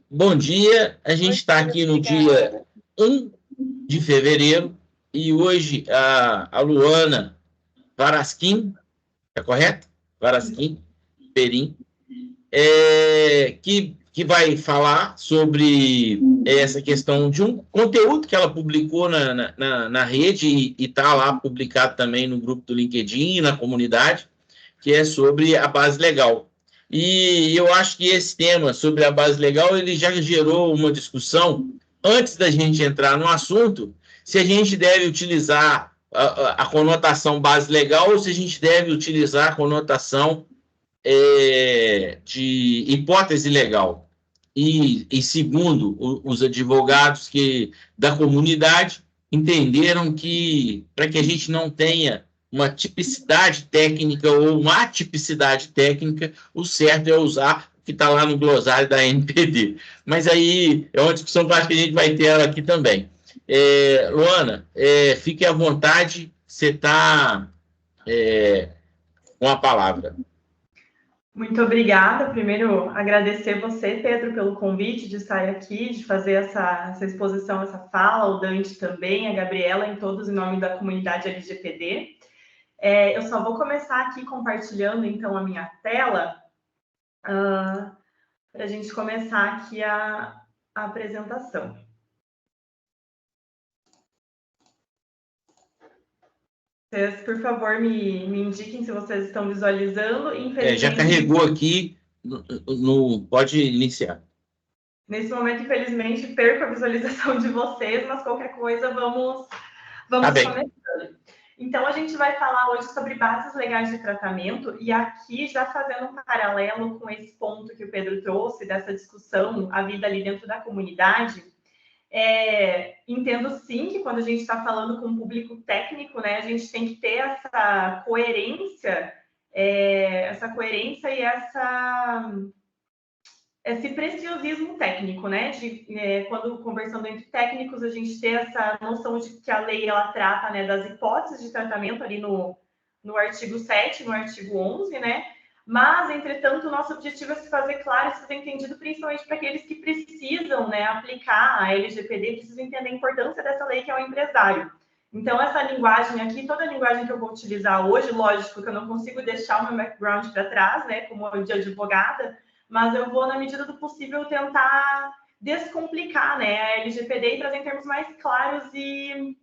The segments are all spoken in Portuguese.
Bom dia, a gente Bom está dia, aqui no obrigada. dia 1 de fevereiro e hoje a Luana Varasquim, é correto? Varasquim, Perim, que vai falar sobre essa questão de um conteúdo que ela publicou na rede e está lá publicado também no grupo do LinkedIn e na comunidade, que é sobre a base legal. E eu acho que esse tema sobre a base legal ele já gerou uma discussão antes da gente entrar no assunto, se a gente deve utilizar a conotação base legal ou se a gente deve utilizar a conotação de hipótese legal. E segundo os advogados da comunidade, entenderam que para que a gente não tenha uma tipicidade técnica ou uma atipicidade técnica, o certo é usar o que está lá no glossário da NPD. Mas aí é uma discussão que eu acho que a gente vai ter ela aqui também. Luana, fique à vontade, você está com a palavra. Muito obrigada. Primeiro, agradecer você, Pedro, pelo convite de estar aqui, de fazer essa exposição, essa fala, o Dante também, a Gabriela, em todos em nome da comunidade LGPD. Eu só vou começar aqui compartilhando, então, a minha tela, para a gente começar aqui a apresentação. Vocês, por favor, me indiquem se vocês estão visualizando. Já Infelizmente, carregou aqui, pode iniciar. nesse momento, infelizmente, perco a visualização de vocês, mas qualquer coisa, vamos Tá bem. começando. Então, a gente vai falar hoje sobre bases legais de tratamento, e aqui, já fazendo um paralelo com esse ponto que o Pedro trouxe, dessa discussão, a vida ali dentro da comunidade, entendo sim que quando a gente está falando com um público técnico, né, a gente tem que ter essa coerência e esse preciosismo técnico, né? Quando conversando entre técnicos, a gente ter essa noção de que a lei ela trata, né, das hipóteses de tratamento ali no artigo 7, no artigo 11, né? Mas, entretanto, o nosso objetivo é se fazer claro, se fazer entendido, principalmente para aqueles que precisam, né, aplicar a LGPD, precisam entender a importância dessa lei que é o empresário. Então, essa linguagem aqui, toda a linguagem que eu vou utilizar hoje, lógico que eu não consigo deixar o meu background para trás, né, como de advogada, mas eu vou, na medida do possível, tentar descomplicar, né, a LGPD e trazer em termos mais claros e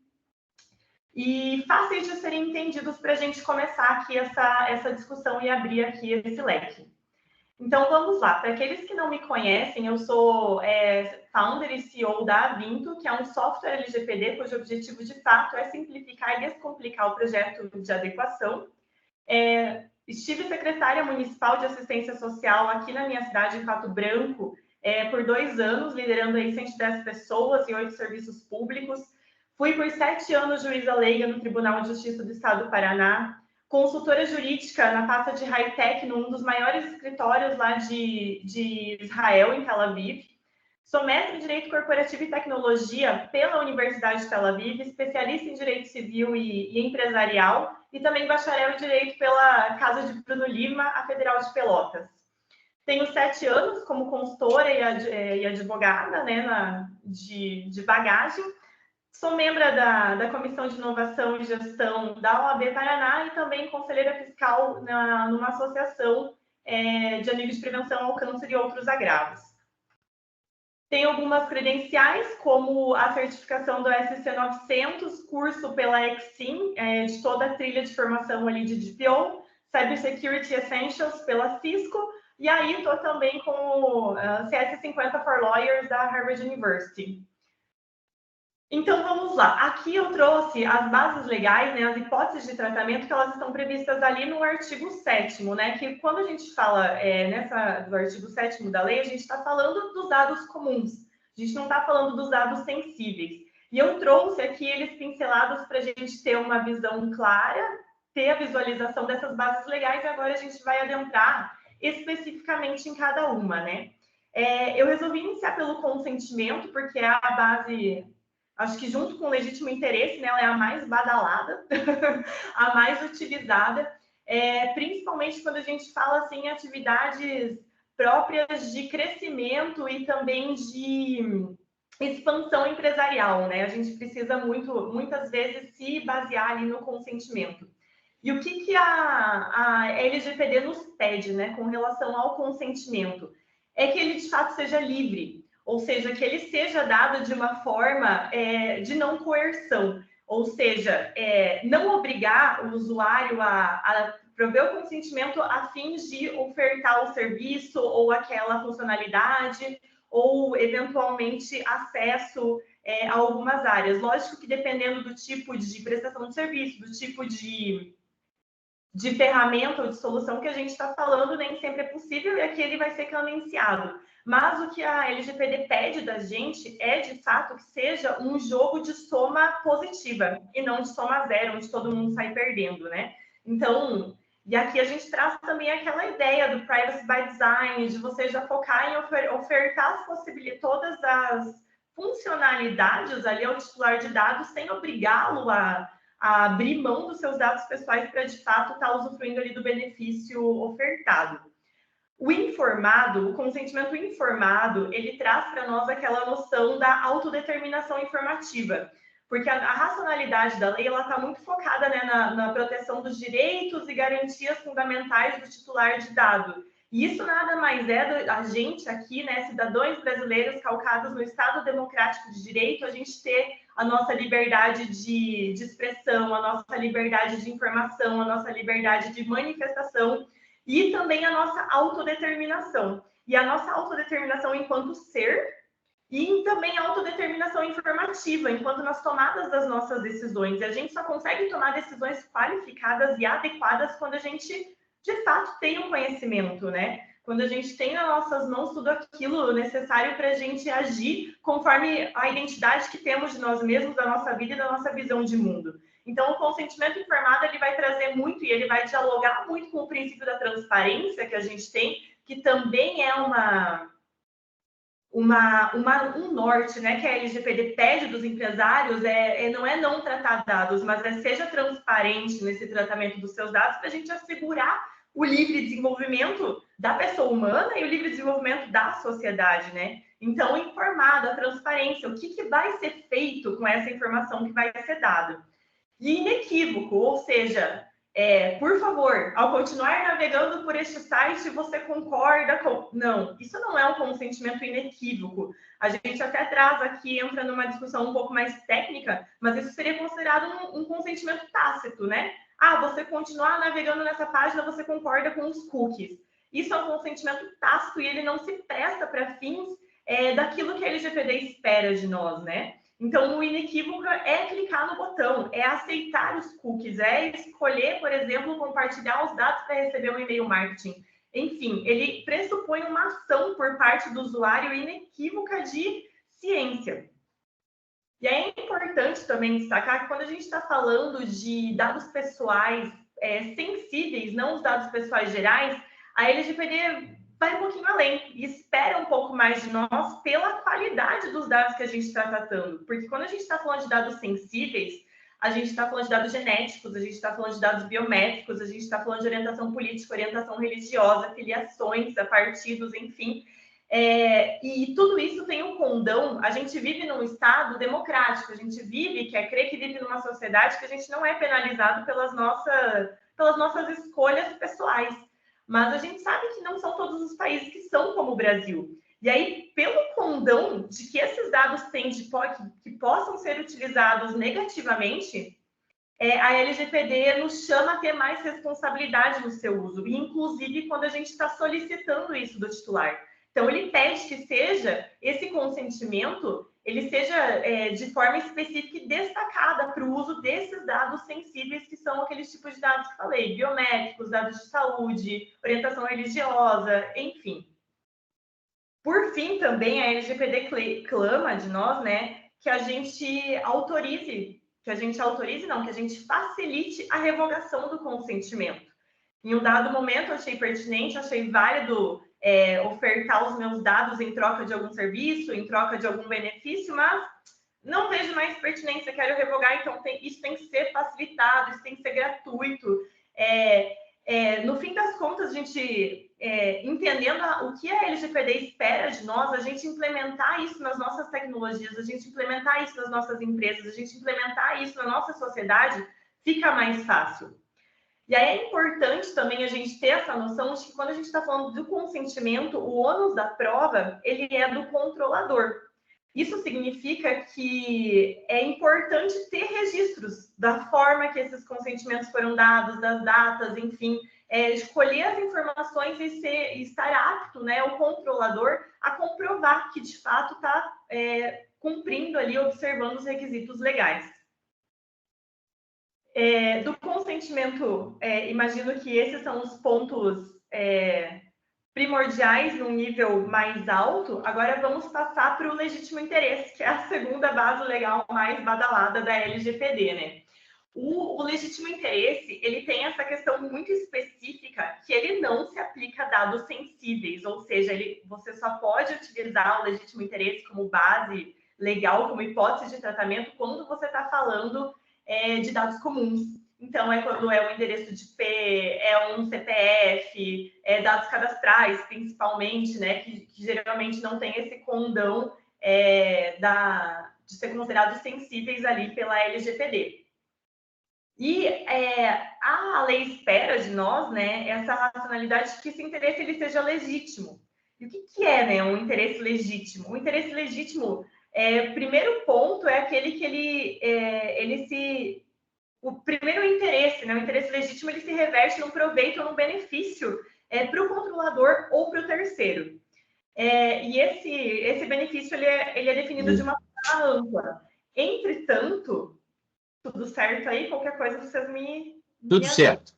fáceis de serem entendidos para a gente começar aqui essa discussão e abrir aqui esse leque. Então, vamos lá. Para aqueles que não me conhecem, eu sou founder e CEO da Avinto, que é um software LGPD cujo objetivo, de fato, é simplificar e descomplicar o projeto de adequação. Estive secretária municipal de assistência social aqui na minha cidade, em Pato Branco, por 2 anos, liderando aí 110 pessoas e 8 serviços públicos. Fui por 7 anos juíza leiga no Tribunal de Justiça do Estado do Paraná, consultora jurídica na pasta de high-tech, num dos maiores escritórios lá de Israel, em Tel Aviv. Sou mestre em Direito Corporativo e Tecnologia pela Universidade de Tel Aviv, especialista em Direito Civil e Empresarial, e também bacharel em Direito pela Casa de Bruno Lima, a Federal de Pelotas. Tenho 7 anos como consultora e advogada, né, de bagagem. Sou membro da Comissão de Inovação e Gestão da OAB Paraná e também conselheira fiscal numa associação de amigos de prevenção ao câncer e outros agravos. Tem algumas credenciais, como a certificação do SC900, curso pela Exim, de toda a trilha de formação ali de DPO, Cybersecurity Essentials pela Cisco, e aí estou também com o CS50 for Lawyers da Harvard University. Então, vamos lá. Aqui eu trouxe as bases legais, né, as hipóteses de tratamento que elas estão previstas ali no artigo 7º, né, que quando a gente fala do artigo 7º da lei, a gente está falando dos dados comuns, a gente não está falando dos dados sensíveis. E eu trouxe aqui eles pincelados para a gente ter uma visão clara, ter a visualização dessas bases legais, e agora a gente vai adentrar especificamente em cada uma, né. Eu resolvi iniciar pelo consentimento, porque é a base... Acho que junto com o legítimo interesse, né, ela é a mais badalada, a mais utilizada, principalmente quando a gente fala assim, em atividades próprias de crescimento e também de expansão empresarial, né? A gente precisa muitas vezes se basear ali no consentimento. E o que a LGPD nos pede, né, com relação ao consentimento? É que ele, de fato, seja livre, ou seja, que ele seja dado de uma forma de não coerção, ou seja, não obrigar o usuário a prover o consentimento a fim de ofertar o serviço ou aquela funcionalidade, ou, eventualmente, acesso a algumas áreas. Lógico que, dependendo do tipo de prestação de serviço, do tipo de ferramenta ou de solução que a gente está falando, nem sempre é possível e aqui ele vai ser cadenciado. Mas o que a LGPD pede da gente é, de fato, que seja um jogo de soma positiva e não de soma zero, onde todo mundo sai perdendo, né? Então, e aqui a gente traz também aquela ideia do privacy by design, de você já focar em ofertar todas as funcionalidades ali ao titular de dados, sem obrigá-lo a abrir mão dos seus dados pessoais para, de fato, estar usufruindo ali do benefício ofertado. O consentimento informado, ele traz para nós aquela noção da autodeterminação informativa, porque a racionalidade da lei, ela está muito focada, né, na proteção dos direitos e garantias fundamentais do titular de dado. E isso nada mais é a gente aqui, né, cidadãos brasileiros calcados no Estado Democrático de Direito, a gente ter a nossa liberdade de expressão, a nossa liberdade de informação, a nossa liberdade de manifestação e também a nossa autodeterminação. E a nossa autodeterminação enquanto ser e também a autodeterminação informativa, enquanto nas tomadas das nossas decisões. E a gente só consegue tomar decisões qualificadas e adequadas quando a gente, de fato, tem um conhecimento, né? Quando a gente tem nas nossas mãos tudo aquilo necessário para a gente agir conforme a identidade que temos de nós mesmos, da nossa vida e da nossa visão de mundo. Então, o consentimento informado, ele vai trazer muito e ele vai dialogar muito com o princípio da transparência que a gente tem, que também é um norte, né, que a LGPD pede dos empresários, não tratar dados, mas seja transparente nesse tratamento dos seus dados para a gente assegurar o livre desenvolvimento da pessoa humana e o livre desenvolvimento da sociedade, né? Então, informado, a transparência, o que vai ser feito com essa informação que vai ser dada. E inequívoco, ou seja, por favor, ao continuar navegando por este site, você concorda com... Não, isso não é um consentimento inequívoco. A gente até traz aqui, entra numa discussão um pouco mais técnica, mas isso seria considerado um consentimento tácito, né? Ah, você continuar navegando nessa página, você concorda com os cookies. Isso é um consentimento tácito e ele não se presta para fins daquilo que a LGPD espera de nós, né? Então, o inequívoco é clicar no botão, é aceitar os cookies, é escolher, por exemplo, compartilhar os dados para receber um e-mail marketing. Enfim, ele pressupõe uma ação por parte do usuário inequívoca de ciência. E é importante também destacar que quando a gente está falando de dados pessoais sensíveis, não os dados pessoais gerais, a LGPD vai um pouquinho além e espera um pouco mais de nós pela qualidade dos dados que a gente está tratando. Porque quando a gente está falando de dados sensíveis, a gente está falando de dados genéticos, a gente está falando de dados biométricos, a gente está falando de orientação política, orientação religiosa, filiações a partidos, enfim. E tudo isso tem um condão. A gente vive num Estado democrático, a gente quer crer que vive numa sociedade que a gente não é penalizado pelas nossas escolhas pessoais. Mas a gente sabe que não são todos os países que são como o Brasil. E aí, pelo condão de que esses dados têm que possam ser utilizados negativamente, a LGPD nos chama a ter mais responsabilidade no seu uso, e inclusive quando a gente está solicitando isso do titular. Então, ele pede que esse consentimento, ele seja de forma específica e destacada para o uso desses dados sensíveis, que são aqueles tipos de dados que falei, biométricos, dados de saúde, orientação religiosa, enfim. Por fim, também, a LGPD clama de nós, né, que a gente facilite a revogação do consentimento. Em um dado momento, achei pertinente, achei válido ofertar os meus dados em troca de algum serviço, em troca de algum benefício, mas não vejo mais pertinência, quero revogar, então isso tem que ser facilitado, isso tem que ser gratuito. No fim das contas, a gente entendendo o que a LGPD espera de nós, a gente implementar isso nas nossas tecnologias, a gente implementar isso nas nossas empresas, a gente implementar isso na nossa sociedade, fica mais fácil. E aí é importante também a gente ter essa noção de que quando a gente está falando do consentimento, o ônus da prova, ele é do controlador. Isso significa que é importante ter registros da forma que esses consentimentos foram dados, das datas, enfim, escolher as informações e estar apto, né, o controlador, a comprovar que, de fato, está cumprindo ali, observando os requisitos legais. Do consentimento, imagino que esses são os pontos primordiais num nível mais alto. Agora vamos passar para o legítimo interesse, que é a segunda base legal mais badalada da LGPD, né? O legítimo interesse, ele tem essa questão muito específica que ele não se aplica a dados sensíveis, ou seja, você só pode utilizar o legítimo interesse como base legal, como hipótese de tratamento, quando você está falando de dados comuns. Então, quando é um endereço de IP, é um CPF, dados cadastrais, principalmente, né, que geralmente não tem esse condão de ser considerados sensíveis ali pela LGPD. E a lei espera de nós, né, essa racionalidade de que esse interesse ele seja legítimo. E o que é, né, um interesse legítimo? Um interesse legítimo, o primeiro ponto é aquele que o primeiro interesse, né, o interesse legítimo, ele se reverte num proveito ou num benefício para o controlador ou para o terceiro. E esse benefício ele é definido de uma forma ampla. Entretanto, tudo certo aí? Qualquer coisa vocês me Tudo certo.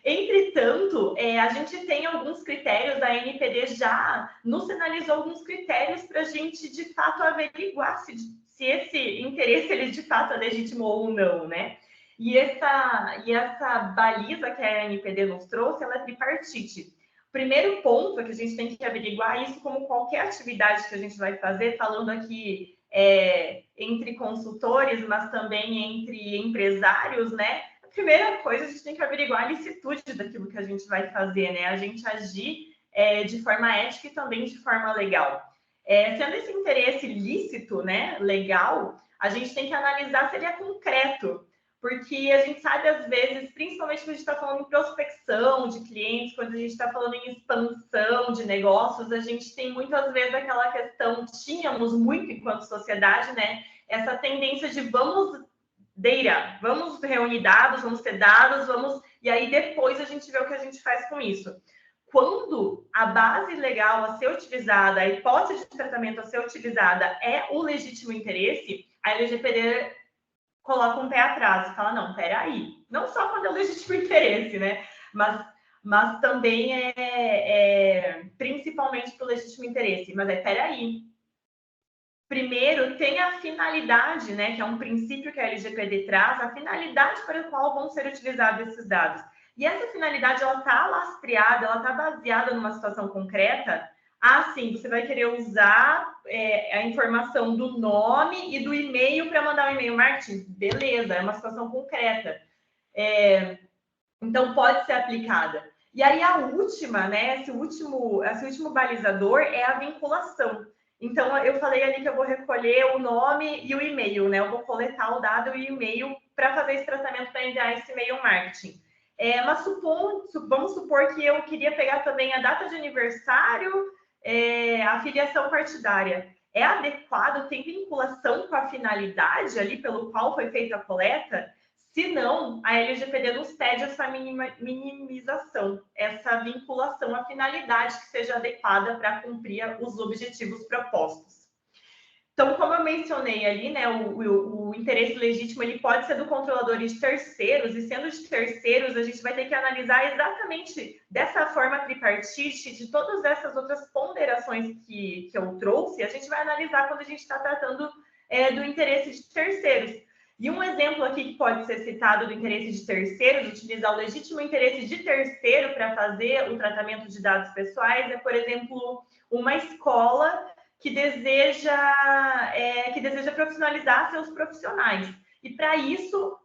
Entretanto, a gente tem alguns critérios, a NPD já nos sinalizou alguns critérios para a gente, de fato, averiguar se esse interesse ele de fato é legítimo ou não, né? E essa baliza que a NPD nos trouxe, ela é tripartite. O primeiro ponto é que a gente tem que averiguar isso como qualquer atividade que a gente vai fazer, falando aqui entre consultores, mas também entre empresários, né? A primeira coisa, a gente tem que averiguar a licitude daquilo que a gente vai fazer, né? A gente agir de forma ética e também de forma legal. Sendo esse interesse lícito, né, legal, a gente tem que analisar se ele é concreto, porque a gente sabe, às vezes, principalmente quando a gente está falando em prospecção de clientes, quando a gente está falando em expansão de negócios, a gente tem muitas vezes aquela questão, tínhamos muito enquanto sociedade, né, essa tendência de vamos reunir dados, vamos ter dados, e aí depois a gente vê o que a gente faz com isso. Quando a base legal a ser utilizada, a hipótese de tratamento a ser utilizada é o legítimo interesse, a LGPD coloca um pé atrás e fala, não, peraí. Não só quando é o legítimo interesse, né? Mas também principalmente para o legítimo interesse. Mas peraí. Primeiro, tem a finalidade, né? Que é um princípio que a LGPD traz, a finalidade para a qual vão ser utilizados esses dados. E essa finalidade, ela está lastreada, ela está baseada numa situação concreta. Sim, você vai querer usar a informação do nome e do e-mail para mandar um e-mail marketing? Beleza, é uma situação concreta. Então, pode ser aplicada. E aí, a última, né? Esse último balizador é a vinculação. Então, eu falei ali que eu vou recolher o nome e o e-mail, né? Eu vou coletar o dado e o e-mail para fazer esse tratamento, para enviar esse e-mail marketing. Mas vamos supor que eu queria pegar também a data de aniversário, a filiação partidária. É adequado, tem vinculação com a finalidade ali pelo qual foi feita a coleta? Se não, a LGPD nos pede essa minimização, essa vinculação à finalidade que seja adequada para cumprir os objetivos propostos. Então, como eu mencionei ali, né, o interesse legítimo ele pode ser do controlador e de terceiros, e sendo de terceiros, a gente vai ter que analisar exatamente dessa forma tripartite, de todas essas outras ponderações que eu trouxe, a gente vai analisar quando a gente está tratando do interesse de terceiros. E um exemplo aqui que pode ser citado do interesse de terceiros, utilizar o legítimo interesse de terceiro para fazer o tratamento de dados pessoais, é, por exemplo, uma escola que deseja profissionalizar seus profissionais. E, para isso,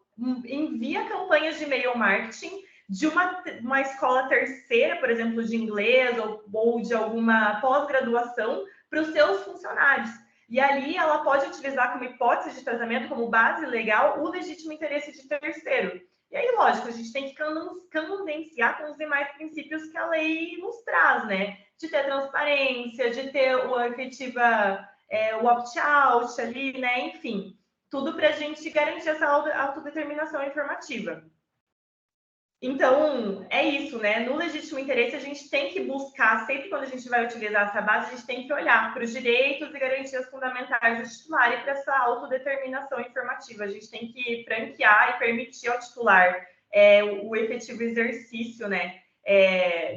envia campanhas de e-mail marketing de uma escola terceira, por exemplo, de inglês ou de alguma pós-graduação para os seus funcionários. E ali ela pode utilizar como hipótese de tratamento, como base legal, o legítimo interesse de terceiro. E aí, lógico, a gente tem que candenciar com os demais princípios que a lei nos traz, né? De ter transparência, de ter o opt-out ali, né? Enfim, tudo para a gente garantir essa autodeterminação informativa. Então, é isso, né? No legítimo interesse, a gente tem que buscar, sempre quando a gente vai utilizar essa base, a gente tem que olhar para os direitos e garantias fundamentais do titular e para essa autodeterminação informativa. A gente tem que franquear e permitir ao titular o efetivo exercício, né,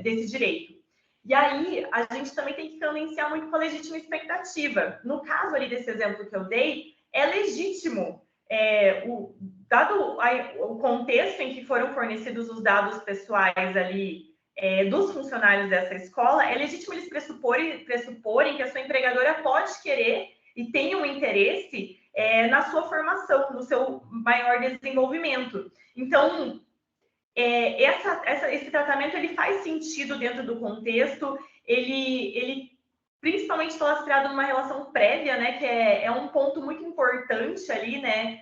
desse direito. E aí, a gente também tem que cadenciar muito com a legítima expectativa. No caso ali desse exemplo que eu dei, é legítimo dado o contexto em que foram fornecidos os dados pessoais ali dos funcionários dessa escola, é legítimo eles pressuporem que a sua empregadora pode querer e tem um interesse na sua formação, no seu maior desenvolvimento. Então, esse tratamento ele faz sentido dentro do contexto, ele principalmente está lastreado numa relação prévia, né, que é um ponto muito importante ali, né,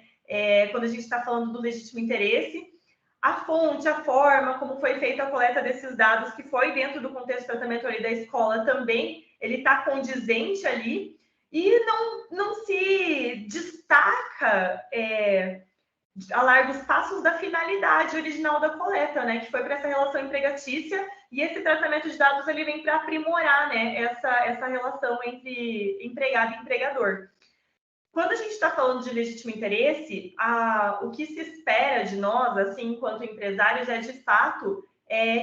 quando a gente está falando do legítimo interesse. A fonte, a forma, como foi feita a coleta desses dados, que foi dentro do contexto de tratamento ali da escola também, ele está condizente ali, e não se destaca a largos passos da finalidade original da coleta, né, que foi para essa relação empregatícia, e esse tratamento de dados ele vem para aprimorar, né, essa relação entre empregado e empregador. Quando a gente está falando de legítimo interesse, o que se espera de nós, assim, enquanto empresários, é de fato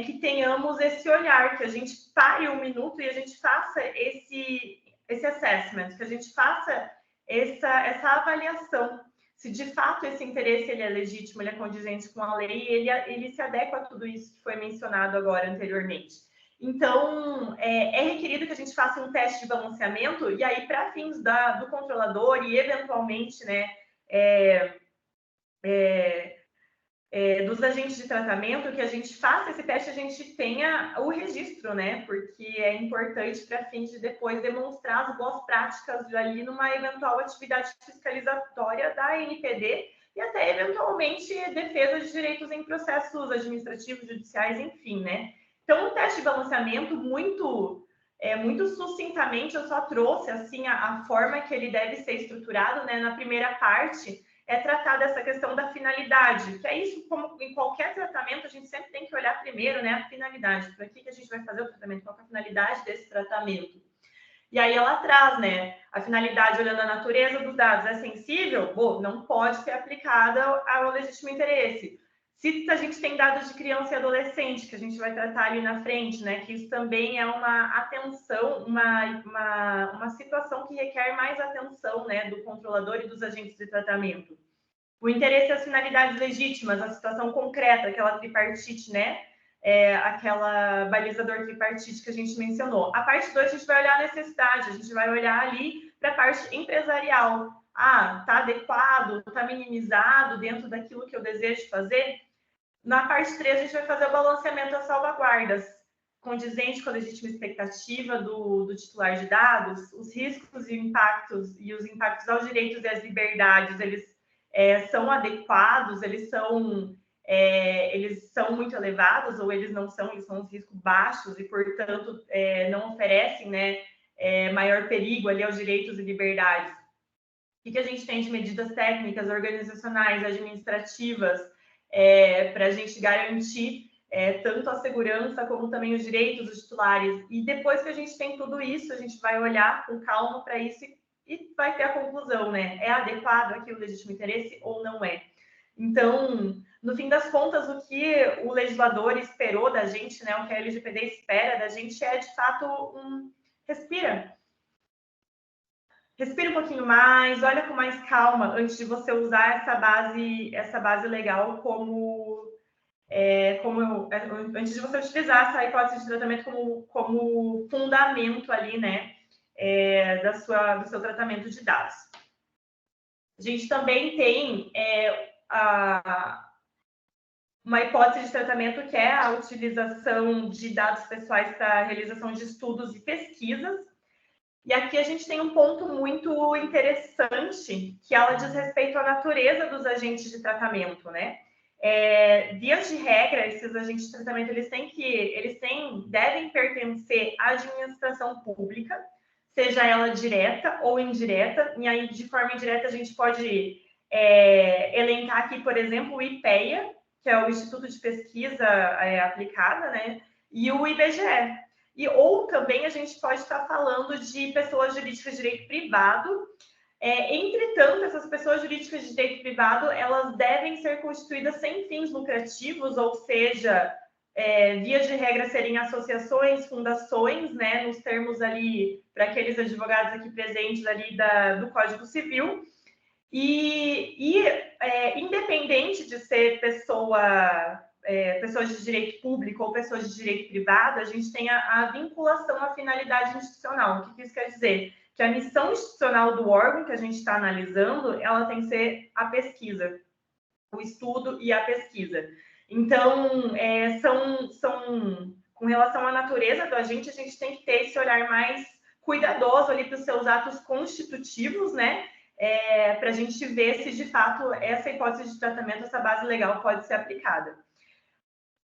que tenhamos esse olhar, que a gente pare um minuto e a gente faça esse assessment, que a gente faça essa avaliação, se de fato esse interesse ele é legítimo, ele é condizente com a lei, ele se adequa a tudo isso que foi mencionado agora anteriormente. Então, é requerido que a gente faça um teste de balanceamento, e aí, para fins do controlador e, eventualmente, né, dos agentes de tratamento, que a gente faça esse teste, a gente tenha o registro, né, porque é importante para fins de depois demonstrar as boas práticas ali numa eventual atividade fiscalizatória da ANPD e até, eventualmente, defesa de direitos em processos administrativos, judiciais, enfim, né. Então, o teste de balanceamento, muito sucintamente, eu só trouxe assim a forma que ele deve ser estruturado, né? Na primeira parte, é tratar dessa questão da finalidade, que é isso, como em qualquer tratamento, a gente sempre tem que olhar primeiro, né, a finalidade. Para que a gente vai fazer o tratamento? Qual é a finalidade desse tratamento? E aí ela traz, né, a finalidade olhando a natureza dos dados. É sensível? Bom, não pode ser aplicada ao legítimo interesse. Se a gente tem dados de criança e adolescente, que a gente vai tratar ali na frente, né, que isso também é uma atenção, uma situação que requer mais atenção, né, do controlador e dos agentes de tratamento. O interesse e as finalidades legítimas, a situação concreta, aquela tripartite, né, aquela balizador tripartite que a gente mencionou. A parte 2, a gente vai olhar a necessidade, a gente vai olhar ali para a parte empresarial. Está adequado, está minimizado dentro daquilo que eu desejo fazer? Na parte 3, a gente vai fazer o balanceamento das salvaguardas, condizente com a legítima expectativa do titular de dados, os riscos e os impactos aos direitos e às liberdades, eles são adequados, eles são muito elevados, ou eles não são, eles são os riscos baixos e, portanto, não oferecem, né, maior perigo ali aos direitos e liberdades. O que a gente tem de medidas técnicas, organizacionais, administrativas, para a gente garantir tanto a segurança como também os direitos dos titulares. E depois que a gente tem tudo isso, a gente vai olhar com calma para isso e vai ter a conclusão, né? É adequado aqui o legítimo interesse ou não é? Então, no fim das contas, o que o legislador esperou da gente, né? O que a LGPD espera da gente é, de fato, respira um pouquinho mais, olha com mais calma antes de você usar essa base legal antes de você utilizar essa hipótese de tratamento como fundamento ali, né, do seu tratamento de dados. A gente também tem uma hipótese de tratamento que é a utilização de dados pessoais para a realização de estudos e pesquisas. E aqui a gente tem um ponto muito interessante, que ela diz respeito à natureza dos agentes de tratamento, né? Vias de regra, esses agentes de tratamento, devem pertencer à administração pública, seja ela direta ou indireta, e aí de forma indireta a gente pode elencar aqui, por exemplo, o IPEA, que é o Instituto de Pesquisa Aplicada, né? E o IBGE. Ou também a gente pode estar falando de pessoas jurídicas de direito privado. Entretanto, essas pessoas jurídicas de direito privado, elas devem ser constituídas sem fins lucrativos, ou seja, vias de regra serem associações, fundações, né, nos termos ali, para aqueles advogados aqui presentes ali do Código Civil. Independente de ser pessoas de direito público ou pessoas de direito privado, a gente tem a vinculação à finalidade institucional. O que isso quer dizer? Que a missão institucional do órgão que a gente está analisando, ela tem que ser a pesquisa, o estudo e a pesquisa. Então, com relação à natureza do agente, a gente tem que ter esse olhar mais cuidadoso ali para os seus atos constitutivos, né? Para a gente ver se, de fato, essa hipótese de tratamento, essa base legal pode ser aplicada.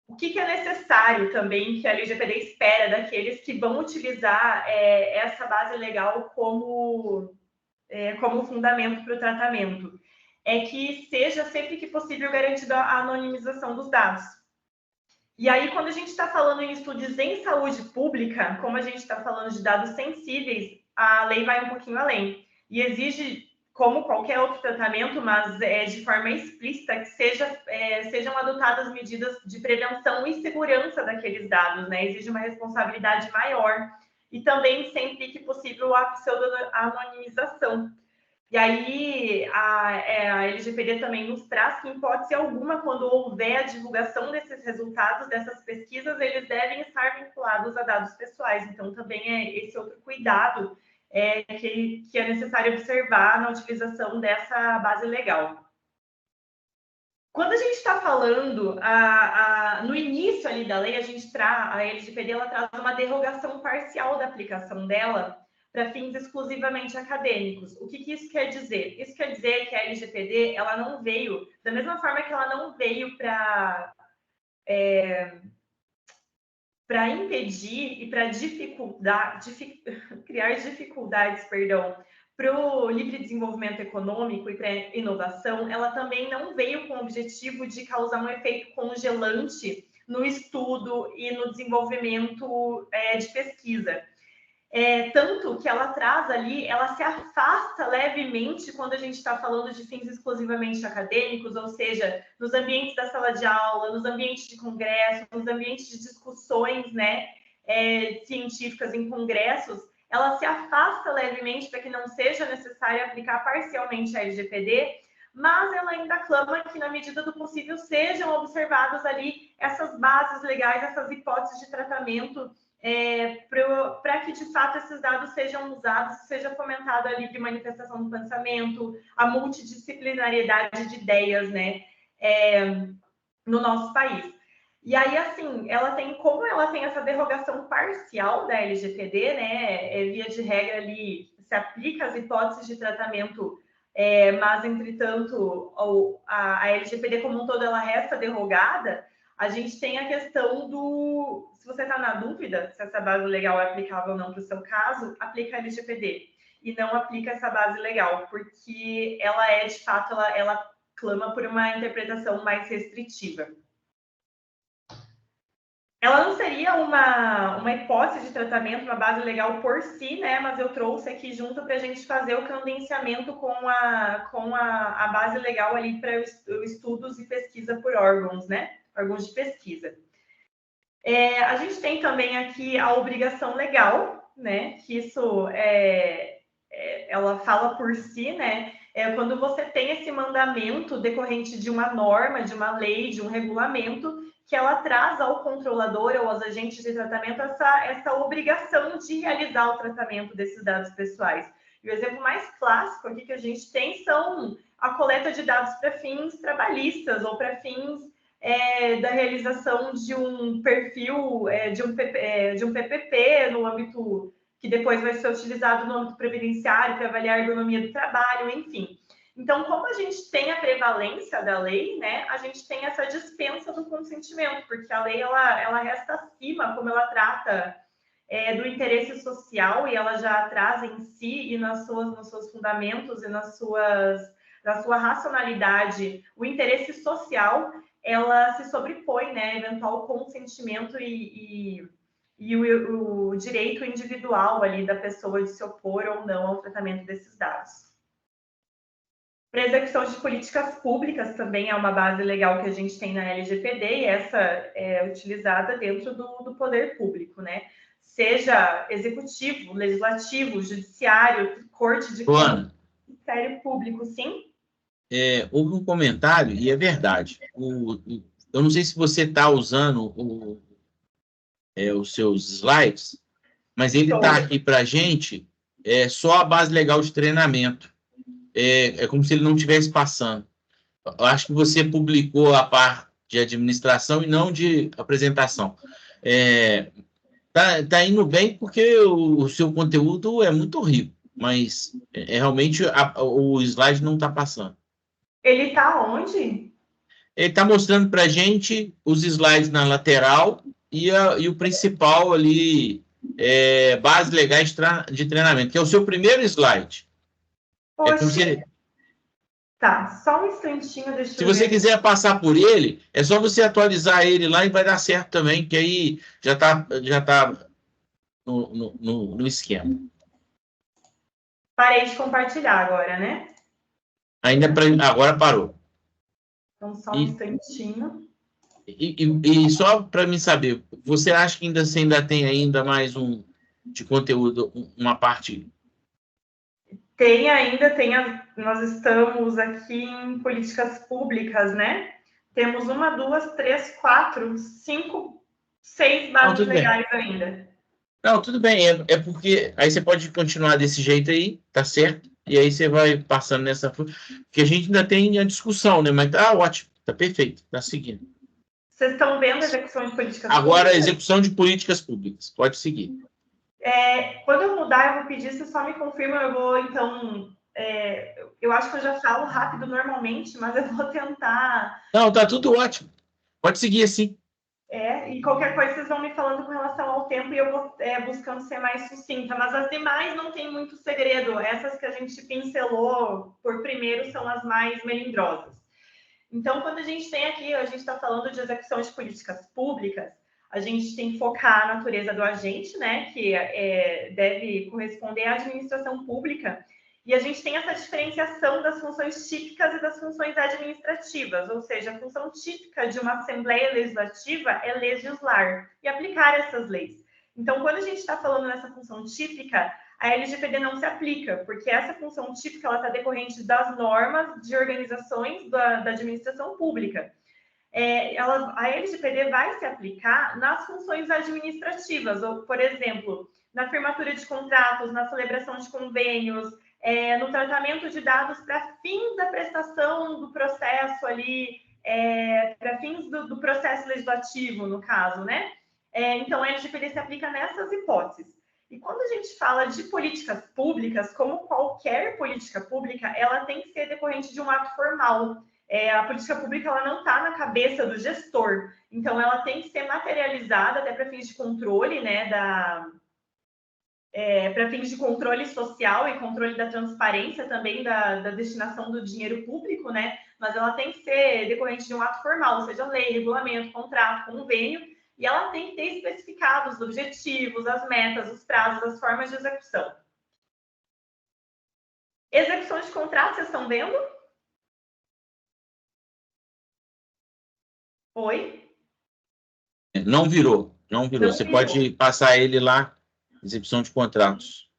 O que é necessário também que a LGPD espera daqueles que vão utilizar essa base legal como fundamento para o tratamento? É que seja sempre que possível garantida a anonimização dos dados. E aí, quando a gente está falando em estudos em saúde pública, como a gente está falando de dados sensíveis, a lei vai um pouquinho além e exige, como qualquer outro tratamento, mas de forma explícita, que sejam adotadas medidas de prevenção e segurança daqueles dados, né? Exige uma responsabilidade maior e também, sempre que possível, a pseudo-anonimização. E aí, a LGPD também nos traz que, em hipótese alguma, quando houver a divulgação desses resultados, dessas pesquisas, eles devem estar vinculados a dados pessoais. Então, também é esse outro cuidado que é necessário observar na utilização dessa base legal. Quando a gente está falando, no início ali da lei, a LGPD ela traz uma derrogação parcial da aplicação dela para fins exclusivamente acadêmicos. O que isso quer dizer? Isso quer dizer que a LGPD ela não veio, da mesma forma que ela não veio para impedir e para criar dificuldades, para o livre desenvolvimento econômico e para a inovação, ela também não veio com o objetivo de causar um efeito congelante no estudo e no desenvolvimento de pesquisa. Tanto que ela traz ali, ela se afasta levemente quando a gente está falando de fins exclusivamente acadêmicos, ou seja, nos ambientes da sala de aula, nos ambientes de congresso, nos ambientes de discussões, né, científicas em congressos, ela se afasta levemente para que não seja necessário aplicar parcialmente a LGPD, mas ela ainda clama que, na medida do possível, sejam observadas ali essas bases legais, essas hipóteses de tratamento, para que, de fato, esses dados sejam usados, seja fomentada a livre manifestação do pensamento, a multidisciplinariedade de ideias, né, no nosso país. E aí, assim, como ela tem essa derrogação parcial da LGPD, né, via de regra ali, se aplica as hipóteses de tratamento, mas, entretanto, a LGPD como um todo, ela resta derrogada. A gente tem a questão se você está na dúvida se essa base legal é aplicável ou não para o seu caso, aplica a LGPD e não aplica essa base legal, porque ela de fato, ela clama por uma interpretação mais restritiva. Ela não seria uma hipótese de tratamento, uma base legal por si, né? Mas eu trouxe aqui junto para a gente fazer o credenciamento com a base legal ali para estudos e pesquisa por órgãos, né? Órgãos de pesquisa. A gente tem também aqui a obrigação legal, né? Que isso ela fala por si, né? Quando você tem esse mandamento decorrente de uma norma, de uma lei, de um regulamento, que ela traz ao controlador ou aos agentes de tratamento essa obrigação de realizar o tratamento desses dados pessoais. E o exemplo mais clássico aqui que a gente tem são a coleta de dados para fins trabalhistas ou para fins da realização de um perfil, de um PPP no âmbito que depois vai ser utilizado no âmbito previdenciário para avaliar a ergonomia do trabalho, enfim. Então, como a gente tem a prevalência da lei, né, a gente tem essa dispensa do consentimento, porque a lei ela resta acima, como ela trata do interesse social, e ela já traz em si e nos seus fundamentos e na sua racionalidade o interesse social, ela se sobrepõe, né, eventual consentimento e o direito individual ali da pessoa de se opor ou não ao tratamento desses dados. Para execução de políticas públicas também é uma base legal que a gente tem na LGPD, e essa é utilizada dentro do poder público, né? Seja executivo, legislativo, judiciário, corte de contas, Ministério Público, sim? Houve um comentário, e é verdade. Eu não sei se você está usando os seus slides, mas ele está aqui para a gente só a base legal de treinamento. É como se ele não estivesse passando. Eu acho que você publicou a parte de administração e não de apresentação. Tá indo bem porque o seu conteúdo é muito rico, mas realmente o slide não está passando. Ele está onde? Ele está mostrando para a gente os slides na lateral e o principal ali, bases legais de treinamento, que é o seu primeiro slide. Poxa. É como se... Tá, só um instantinho, deixa eu ver. Se você quiser passar por ele, é só você atualizar ele lá e vai dar certo também, que aí já tá no esquema. Parei de compartilhar agora, né? Agora parou. Então, só um instantinho. E só para mim saber, você acha que você ainda tem ainda mais de conteúdo, uma parte? Tem ainda, nós estamos aqui em políticas públicas, né? Temos 1, 2, 3, 4, 5, 6 bases legais ainda. Não, tudo bem, é porque aí você pode continuar desse jeito aí, tá certo? E aí você vai passando nessa... Porque a gente ainda tem a discussão, né? Mas tá ótimo, tá perfeito, tá seguindo. Vocês estão vendo a execução de políticas públicas? Agora, a execução de políticas públicas, pode seguir. Quando eu mudar, eu vou pedir, vocês só me confirmam, eu vou, então... eu acho que eu já falo rápido normalmente, mas eu vou tentar... Não, tá tudo ótimo. Pode seguir assim. E qualquer coisa vocês vão me falando com relação ao tempo e eu vou buscando ser mais sucinta. Mas as demais não tem muito segredo. Essas que a gente pincelou por primeiro são as mais melindrosas. Então, quando a gente tem aqui, a gente está falando de execução de políticas públicas, a gente tem que focar a natureza do agente, né, que deve corresponder à administração pública, e a gente tem essa diferenciação das funções típicas e das funções administrativas, ou seja, a função típica de uma Assembleia Legislativa é legislar e aplicar essas leis. Então, quando a gente está falando nessa função típica, a LGPD não se aplica, porque essa função típica está decorrente das normas de organizações da administração pública. A LGPD vai se aplicar nas funções administrativas, ou, por exemplo, na firmatura de contratos, na celebração de convênios, no tratamento de dados para fins da prestação do processo ali, para fins do processo legislativo, no caso, né? Então, a LGPD se aplica nessas hipóteses. E quando a gente fala de políticas públicas, como qualquer política pública, ela tem que ser decorrente de um ato formal. A política pública ela não está na cabeça do gestor, então ela tem que ser materializada até para fins de controle, né, para fins de controle social e controle da transparência também da destinação do dinheiro público, né? Mas ela tem que ser decorrente de um ato formal, seja lei, regulamento, contrato, convênio, e ela tem que ter especificados os objetivos, as metas, os prazos, as formas de execução. Execução de contratos, vocês estão vendo? Oi? Não virou. Você pode passar ele lá, execução de contratos.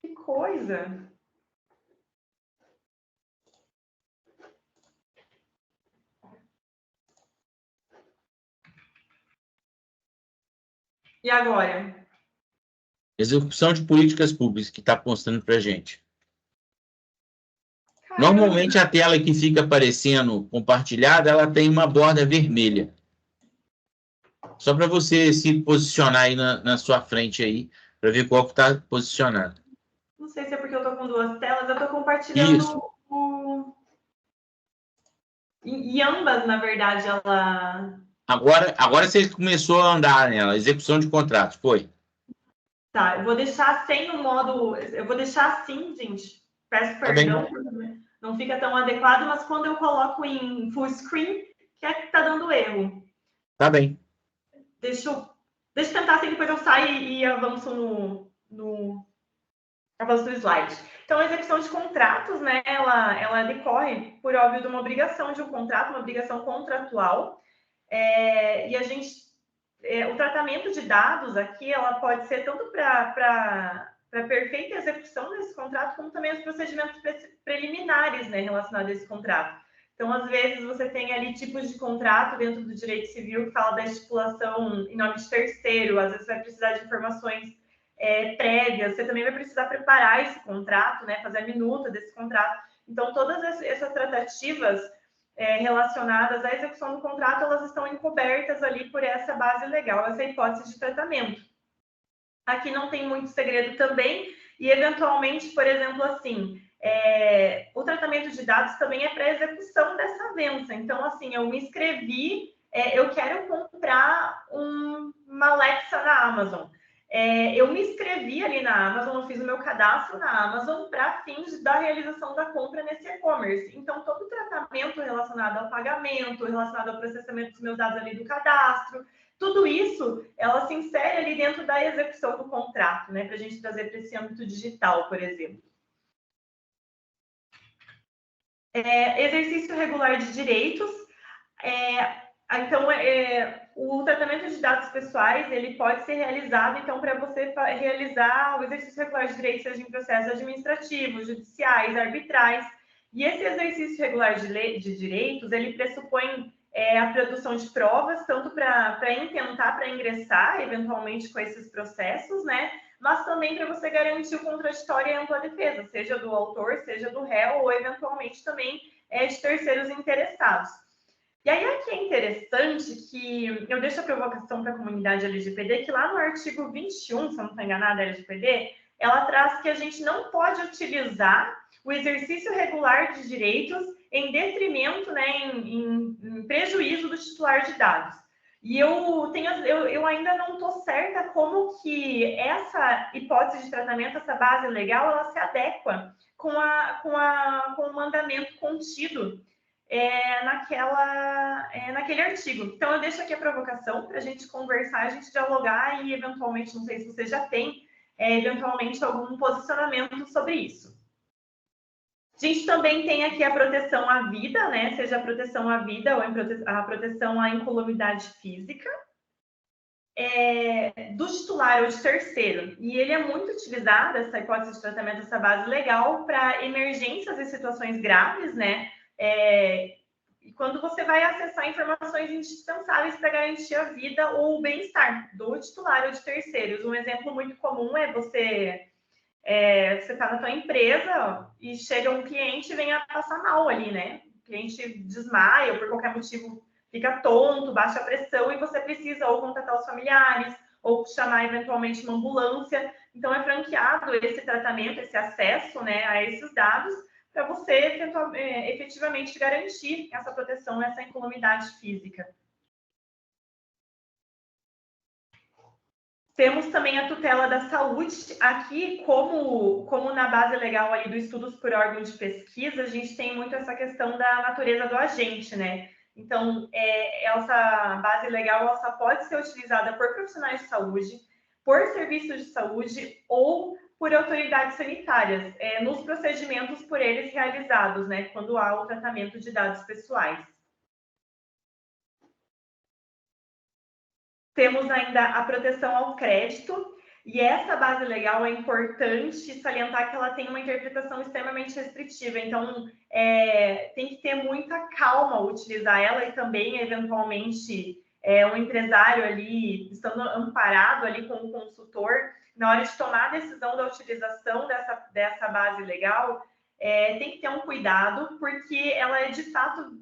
Que coisa! E agora? Execução de políticas públicas que está mostrando para a gente. Normalmente a tela que fica aparecendo compartilhada, ela tem uma borda vermelha. Só para você se posicionar aí na sua frente aí, para ver qual que está posicionado. Não sei se é porque eu estou com duas telas, eu estou compartilhando Isso. E ambas, na verdade, ela... Agora você começou a andar nela, execução de contratos, foi? Tá, eu vou deixar sem o modo... Eu vou deixar assim, gente. Peço Tá bem. perdão, não fica tão adequado, mas quando eu coloco em full screen, que é que tá dando erro. Tá bem. Deixa eu tentar assim, depois eu saio e avanço avanço do slide. Então, a execução de contratos, né, ela decorre, por óbvio, de uma obrigação de um contrato, uma obrigação contratual, e a gente... o tratamento de dados aqui, ela pode ser tanto para perfeita execução desse contrato, como também os procedimentos preliminares, né, relacionados a esse contrato. Então, às vezes, você tem ali tipos de contrato dentro do direito civil que fala da estipulação em nome de terceiro, às vezes vai precisar de informações prévias, você também vai precisar preparar esse contrato, né, fazer a minuta desse contrato. Então, todas essas tratativas relacionadas à execução do contrato, elas estão encobertas ali por essa base legal, essa hipótese de tratamento. Aqui não tem muito segredo também, e eventualmente, por exemplo, assim, o tratamento de dados também é para execução dessa venda. Então, assim, eu me inscrevi, eu quero comprar uma Alexa na Amazon. Eu me inscrevi ali na Amazon, eu fiz o meu cadastro na Amazon para fins da realização da compra nesse e-commerce. Então, todo o tratamento relacionado ao pagamento, relacionado ao processamento dos meus dados ali do cadastro, tudo isso, ela se insere ali dentro da execução do contrato, né? Para a gente trazer para esse âmbito digital, por exemplo. Exercício regular de direitos. Então, o tratamento de dados pessoais, ele pode ser realizado, então, para você realizar o exercício regular de direitos, seja em processos administrativos, judiciais, arbitrais. E esse exercício regular de direitos, ele pressupõe a produção de provas, tanto para intentar, para ingressar, eventualmente, com esses processos, né? Mas também para você garantir o contraditório e a ampla defesa, seja do autor, seja do réu, ou, eventualmente, também de terceiros interessados. E aí aqui é interessante que eu deixo a provocação para a comunidade LGPD, que lá no artigo 21, se eu não estou enganada, a LGPD, ela traz que a gente não pode utilizar o exercício regular de direitos em detrimento, né, em prejuízo do titular de dados. E eu ainda não estou certa como que essa hipótese de tratamento, essa base legal, ela se adequa com o mandamento contido naquele artigo. Então, eu deixo aqui a provocação para a gente conversar, a gente dialogar e, eventualmente, não sei se você já tem, eventualmente, algum posicionamento sobre isso. A gente também tem aqui a proteção à vida, né? Seja a proteção à vida ou a proteção à incolumidade física. Do titular ou de terceiro. E ele é muito utilizado, essa hipótese de tratamento, essa base legal, para emergências e situações graves, né? E quando você vai acessar informações indispensáveis para garantir a vida ou o bem-estar do titular ou de terceiros. Um exemplo muito comum é você está na tua empresa e chega um cliente e vem a passar mal ali, né? O cliente desmaia ou por qualquer motivo fica tonto, baixa a pressão e você precisa ou contatar os familiares ou chamar eventualmente uma ambulância. Então, é franqueado esse tratamento, esse acesso, né, a esses dados para você efetivamente garantir essa proteção, essa incolumidade física. Temos também a tutela da saúde. Aqui, como na base legal ali do estudos por órgão de pesquisa, a gente tem muito essa questão da natureza do agente, né? Então, essa base legal ela só pode ser utilizada por profissionais de saúde, por serviços de saúde ou por autoridades sanitárias, nos procedimentos por eles realizados, né? Quando há o tratamento de dados pessoais. Temos ainda a proteção ao crédito, e essa base legal é importante salientar que ela tem uma interpretação extremamente restritiva, então tem que ter muita calma ao utilizar ela e também, eventualmente, um empresário ali, estando amparado ali com o consultor, na hora de tomar a decisão da utilização dessa base legal, tem que ter um cuidado, porque ela é, de fato,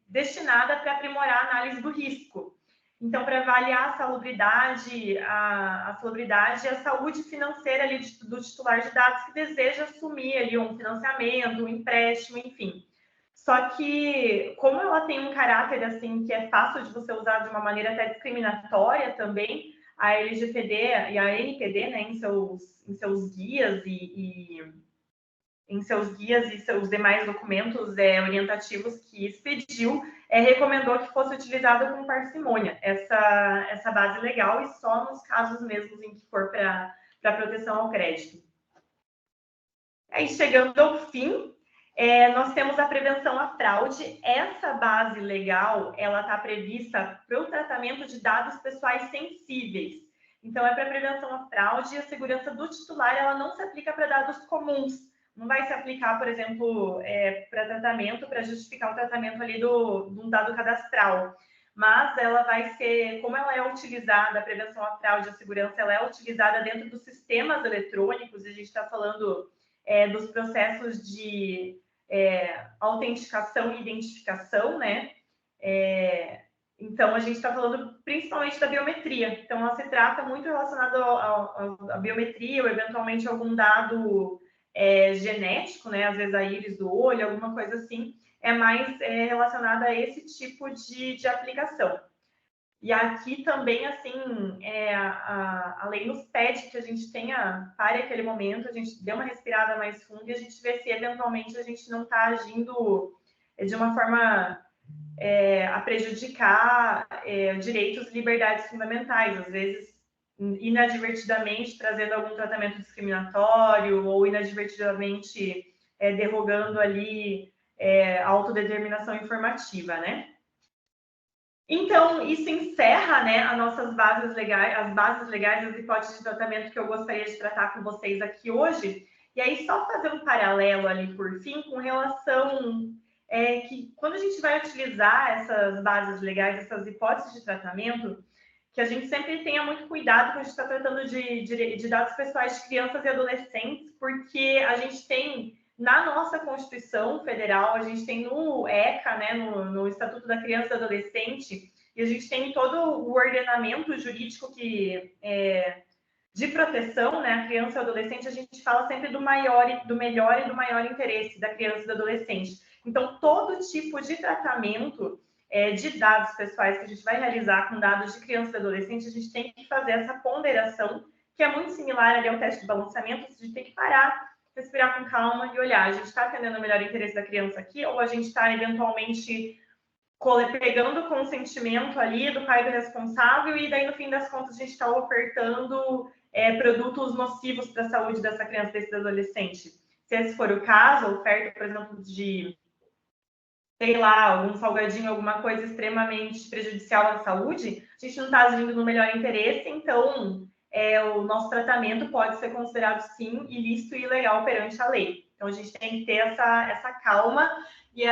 destinada para aprimorar a análise do risco. Então, para avaliar a salubridade, a salubridade e a saúde financeira ali do titular de dados que deseja assumir ali um financiamento, um empréstimo, enfim. Só que, como ela tem um caráter assim que é fácil de você usar de uma maneira até discriminatória também, a LGPD e a NPD, né, em seus guias em seus guias e seus demais documentos orientativos que expediu, recomendou que fosse utilizada com parcimônia essa base legal e só nos casos mesmos em que for para proteção ao crédito. Aí, chegando ao fim, nós temos a prevenção à fraude. Essa base legal, ela está prevista para o tratamento de dados pessoais sensíveis. Então, é para prevenção à fraude e a segurança do titular, ela não se aplica para dados comuns. Não vai se aplicar, por exemplo, para tratamento, para justificar o tratamento ali de um dado cadastral. Mas ela vai ser, como ela é utilizada, a prevenção à fraude e a segurança, ela é utilizada dentro dos sistemas eletrônicos, e a gente está falando dos processos de autenticação e identificação, né? Então, a gente está falando principalmente da biometria. Então, ela se trata muito relacionado à biometria ou, eventualmente, algum dado genético, né? Às vezes, a íris do olho, alguma coisa assim, é mais relacionada a esse tipo de aplicação. E aqui também, assim, a lei nos pede que a gente pare aquele momento, a gente dê uma respirada mais fundo e a gente vê se, eventualmente, a gente não está agindo de uma forma a prejudicar direitos e liberdades fundamentais, às vezes, inadvertidamente, trazendo algum tratamento discriminatório ou inadvertidamente derrogando ali a autodeterminação informativa, né? Então, isso encerra, né, as bases legais, as hipóteses de tratamento que eu gostaria de tratar com vocês aqui hoje. E aí, só fazer um paralelo ali, por fim, com relação que quando a gente vai utilizar essas bases legais, essas hipóteses de tratamento, que a gente sempre tenha muito cuidado quando a gente está tratando de dados pessoais de crianças e adolescentes, porque a gente tem na nossa Constituição Federal, a gente tem no ECA, né, no Estatuto da Criança e do Adolescente, e a gente tem todo o ordenamento jurídico de proteção, né, a criança e o adolescente, a gente fala sempre do melhor e do maior interesse da criança e do adolescente. Então, todo tipo de tratamento de dados pessoais que a gente vai realizar com dados de criança e adolescente, a gente tem que fazer essa ponderação, que é muito similar ali ao teste de balanceamento, a gente tem que parar, respirar com calma e olhar, a gente está atendendo o melhor interesse da criança aqui, ou a gente está, eventualmente, pegando o consentimento ali do pai do responsável, e daí, no fim das contas, a gente está ofertando produtos nocivos para a saúde dessa criança, desse adolescente. Se esse for o caso, a oferta, por exemplo, de, sei lá, algum salgadinho, alguma coisa extremamente prejudicial à saúde, a gente não está agindo no melhor interesse, então o nosso tratamento pode ser considerado, sim, ilícito e ilegal perante a lei. Então, a gente tem que ter essa calma e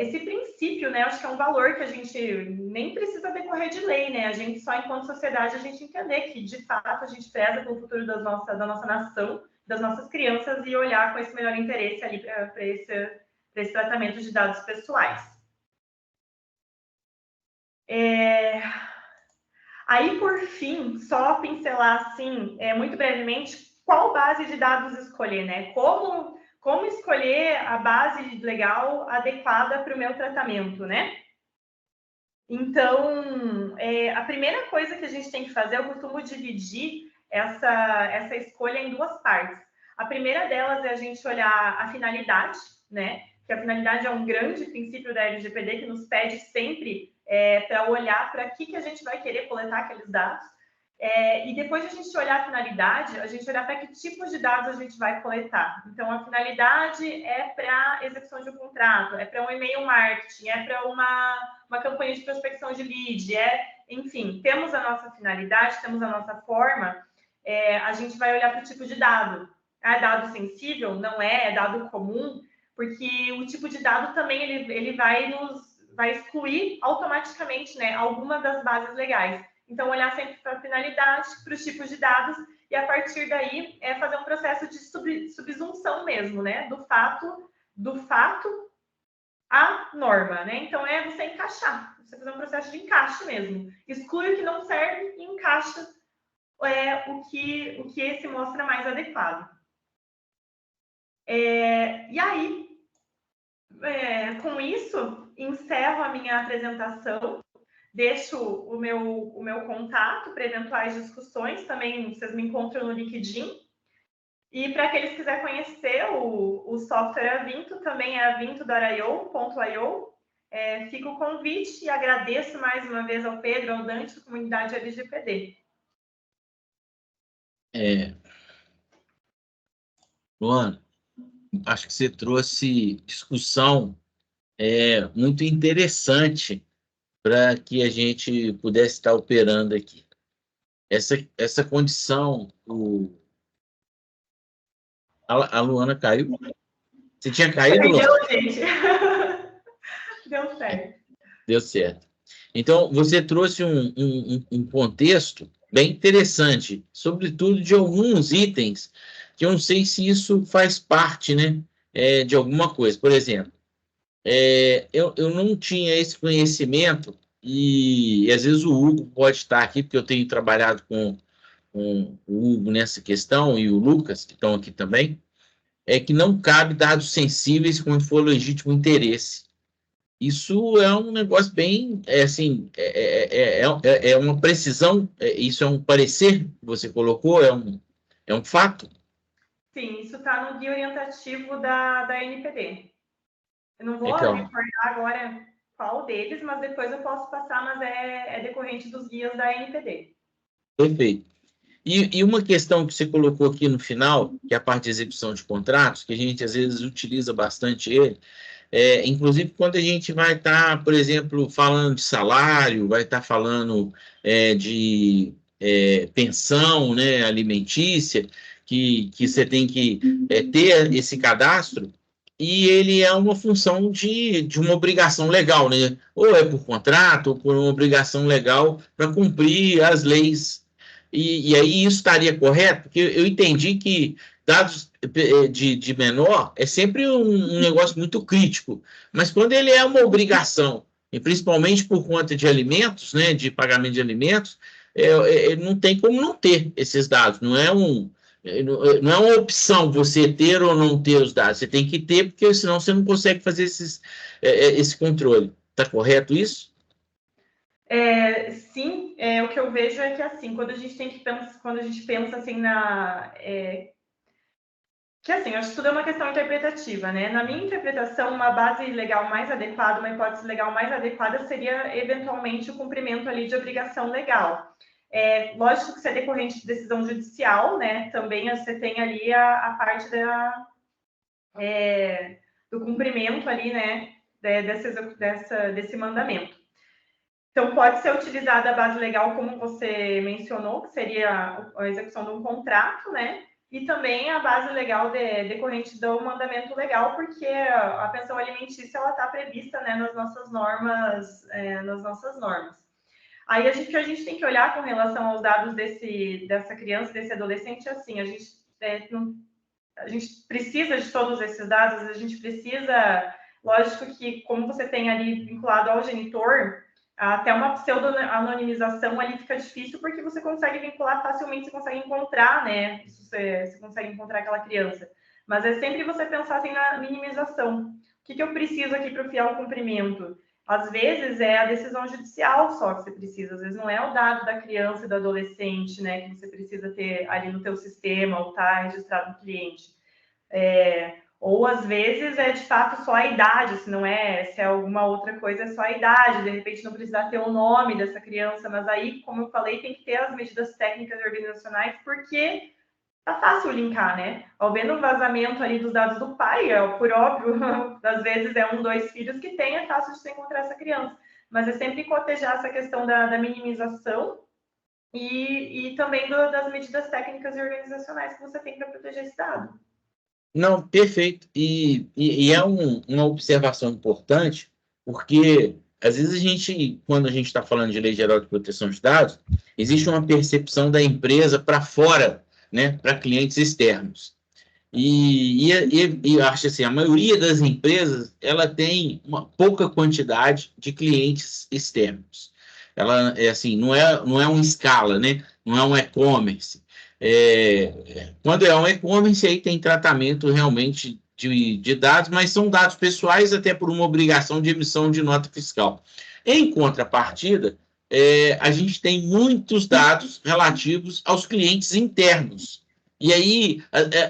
esse princípio, né? Acho que é um valor que a gente nem precisa decorrer de lei, né? A gente só, enquanto sociedade, a gente entender que, de fato, a gente preza pelo futuro da nossa nação, das nossas crianças, e olhar com esse melhor interesse ali para esse tratamento de dados pessoais. Aí, por fim, só pincelar, assim, muito brevemente, qual base de dados escolher, né? Como escolher a base legal adequada para o meu tratamento, né? Então, a primeira coisa que a gente tem que fazer, eu costumo dividir essa escolha em duas partes. A primeira delas é a gente olhar a finalidade, né? Que a finalidade é um grande princípio da LGPD que nos pede sempre para olhar para que a gente vai querer coletar aqueles dados. E depois de a gente olhar a finalidade, a gente olhar para que tipos de dados a gente vai coletar. Então, a finalidade é para execução de um contrato, é para um e-mail marketing, é para uma campanha de prospecção de lead, enfim, temos a nossa finalidade, temos a nossa forma, a gente vai olhar para o tipo de dado. É dado sensível? Não é dado comum? Porque o tipo de dado também ele vai excluir automaticamente, né, algumas das bases legais. Então, olhar sempre para a finalidade, para os tipos de dados e a partir daí fazer um processo de subsunção mesmo, né? Do fato à norma, né? Então você encaixar, você fazer um processo de encaixe mesmo. Exclui o que não serve e encaixa o que se mostra mais adequado. E aí, com isso, encerro a minha apresentação, deixo o meu contato para eventuais discussões, também vocês me encontram no LinkedIn. E para aqueles que quiserem conhecer o software Avinto, também é avinto.io. Fica o convite e agradeço mais uma vez ao Pedro, ao Dante, da comunidade LGPD. Luana, acho que você trouxe discussão muito interessante para que a gente pudesse estar operando aqui. Essa condição, a Luana caiu? Você tinha caído, Luana? Deu, gente. Deu certo. Deu certo. Então, você trouxe um contexto bem interessante, sobretudo de alguns itens, que eu não sei se isso faz parte, né, de alguma coisa. Por exemplo, eu não tinha esse conhecimento, e às vezes o Hugo pode estar aqui, porque eu tenho trabalhado com o Hugo nessa questão, e o Lucas, que estão aqui também, que não cabe dados sensíveis como for legítimo interesse. Isso é um negócio bem, assim, é uma precisão, isso é um parecer que você colocou, é um fato? Sim, isso está no guia orientativo da NPD. Eu não vou Legal. recordar agora qual deles, mas depois eu posso passar, mas é decorrente dos guias da NPD. Perfeito. E uma questão que você colocou aqui no final, que é a parte de execução de contratos, que a gente às vezes utiliza bastante ele, inclusive quando a gente vai estar, por exemplo, falando de salário, vai estar falando de pensão, né, alimentícia, que você tem que ter esse cadastro, e ele é uma função de uma obrigação legal, né? Ou é por contrato, ou por uma obrigação legal para cumprir as leis. E aí isso estaria correto? Porque eu entendi que dados de menor é sempre um negócio muito crítico, mas quando ele é uma obrigação, e principalmente por conta de alimentos, né, de pagamento de alimentos, não tem como não ter esses dados, não é uma opção você ter ou não ter os dados, você tem que ter, porque senão você não consegue fazer esse controle. Está correto isso? Sim, o que eu vejo é que assim, quando a gente pensa assim que assim, acho que tudo é uma questão interpretativa, né? Na minha interpretação, uma base legal mais adequada, uma hipótese legal mais adequada seria eventualmente o cumprimento ali de obrigação legal. Lógico que isso é decorrente de decisão judicial, né? Também você tem ali a parte do cumprimento ali, né? Desse mandamento. Então, pode ser utilizada a base legal, como você mencionou, que seria a execução de um contrato, né? E também a base legal decorrente do mandamento legal, porque a pensão alimentícia ela está prevista, né, nas nossas normas, Aí o que a gente tem que olhar com relação aos dados dessa criança, desse adolescente, assim, a gente precisa de todos esses dados, a gente precisa, lógico que como você tem ali vinculado ao genitor, até uma pseudo-anonimização ali fica difícil, porque você consegue vincular facilmente, você consegue encontrar, né? Você consegue encontrar aquela criança. Mas é sempre você pensar assim na minimização. O que eu preciso aqui para o fiel cumprimento? Às vezes é a decisão judicial só que você precisa, às vezes não é o dado da criança e do adolescente, né, que você precisa ter ali no teu sistema ou tá registrado no cliente. Ou às vezes é de fato só a idade, se é alguma outra coisa, é só a idade, de repente não precisar ter o nome dessa criança, mas aí, como eu falei, tem que ter as medidas técnicas e organizacionais, porque tá fácil linkar, né? Ao vendo um vazamento ali dos dados do pai, por óbvio, às vezes é 1, 2 filhos que tem, é fácil de você encontrar essa criança. Mas é sempre cotejar essa questão da minimização e também das medidas técnicas e organizacionais que você tem para proteger esse dado. Não, perfeito. E é uma observação importante, porque às vezes quando a gente está falando de Lei Geral de Proteção de Dados, existe uma percepção da empresa para fora né, para clientes externos. E acho assim, a maioria das empresas ela tem uma pouca quantidade de clientes externos. Ela é assim, não é uma escala, né? Não é um e-commerce. Quando é um e-commerce, aí tem tratamento realmente de dados, mas são dados pessoais, até por uma obrigação de emissão de nota fiscal. Em contrapartida, a gente tem muitos dados relativos aos clientes internos. E aí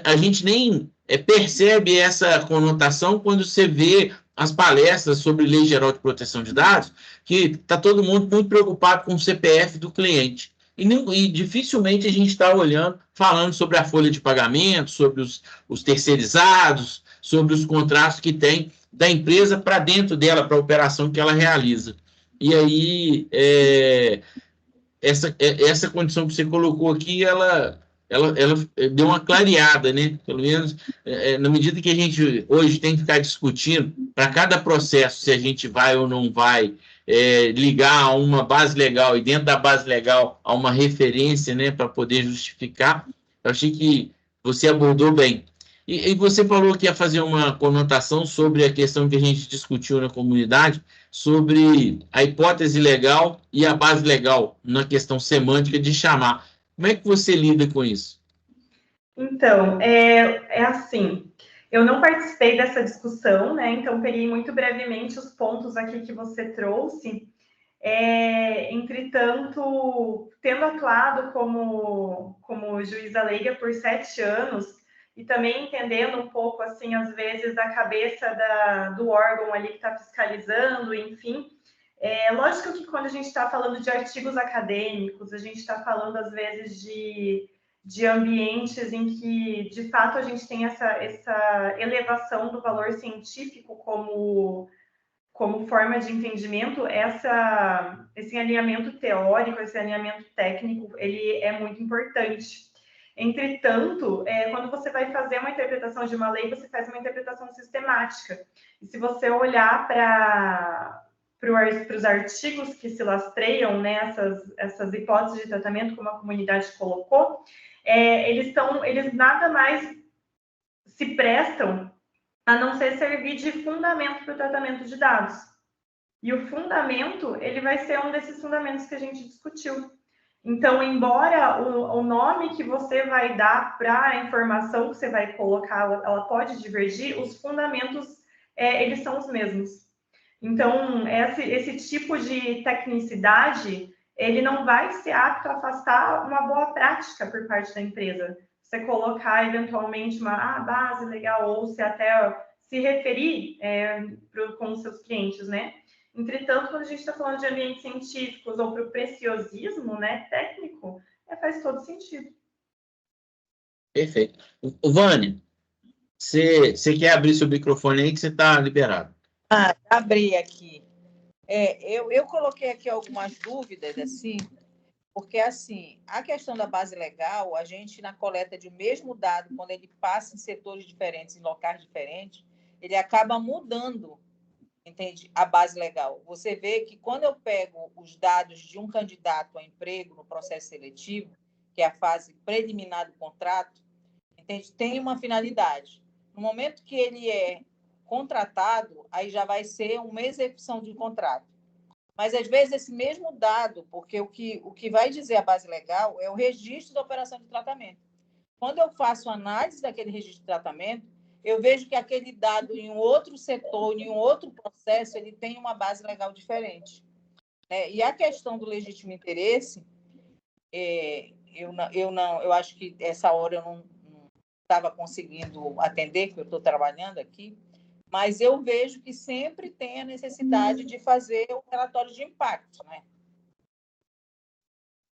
a gente nem percebe essa conotação quando você vê as palestras sobre Lei Geral de Proteção de Dados, que está todo mundo muito preocupado com o CPF do cliente. E dificilmente a gente está olhando, falando sobre a folha de pagamento, sobre os terceirizados, sobre os contratos que tem da empresa para dentro dela, para a operação que ela realiza. E aí, essa condição que você colocou aqui, ela deu uma clareada, né? Pelo menos na medida que a gente hoje tem que ficar discutindo para cada processo se a gente vai ou não vai ligar a uma base legal e dentro da base legal a uma referência, né, para poder justificar. Eu achei que você abordou bem. E você falou que ia fazer uma conotação sobre a questão que a gente discutiu na comunidade, sobre a hipótese legal e a base legal na questão semântica de chamar. Como é que você lida com isso? Então, é assim, eu não participei dessa discussão, né? Então, peguei muito brevemente os pontos aqui que você trouxe. Entretanto, tendo atuado como juíza leiga por 7 anos, e também entendendo um pouco, assim, às vezes, da cabeça do órgão ali que está fiscalizando, enfim, lógico que quando a gente está falando de artigos acadêmicos, a gente está falando, às vezes, de ambientes em que, de fato, a gente tem essa elevação do valor científico como forma de entendimento, esse alinhamento teórico, esse alinhamento técnico, ele é muito importante. Entretanto, quando você vai fazer uma interpretação de uma lei, você faz uma interpretação sistemática. E se você olhar para os artigos que se lastreiam, né, essas hipóteses de tratamento, como a comunidade colocou, eles nada mais se prestam a não ser servir de fundamento para o tratamento de dados. E o fundamento, ele vai ser um desses fundamentos que a gente discutiu. Então, embora o nome que você vai dar para a informação que você vai colocar, ela pode divergir, os fundamentos, eles são os mesmos. Então, esse tipo de tecnicidade, ele não vai ser apto a afastar uma boa prática por parte da empresa. Você colocar, eventualmente, uma base legal, ou se até se referir com os seus clientes, né? Entretanto, quando a gente está falando de ambientes científicos ou para o preciosismo, né, técnico, faz todo sentido. Perfeito. Vânia, você quer abrir seu microfone aí que você está liberado. Abri aqui. Eu coloquei aqui algumas dúvidas, assim, porque, assim, a questão da base legal, a gente, na coleta de um mesmo dado, quando ele passa em setores diferentes, em locais diferentes, ele acaba mudando, entende? A base legal. Você vê que quando eu pego os dados de um candidato a emprego no processo seletivo, que é a fase preliminar do contrato, entende? Tem uma finalidade. No momento que ele é contratado, aí já vai ser uma execução de um contrato. Mas, às vezes, esse mesmo dado, porque o que vai dizer a base legal é o registro da operação de tratamento. Quando eu faço análise daquele registro de tratamento, eu vejo que aquele dado em um outro setor, em um outro processo, ele tem uma base legal diferente. E a questão do legítimo interesse, eu acho que essa hora eu não estava conseguindo atender, que eu estou trabalhando aqui, mas eu vejo que sempre tem a necessidade de fazer o relatório de impacto, né?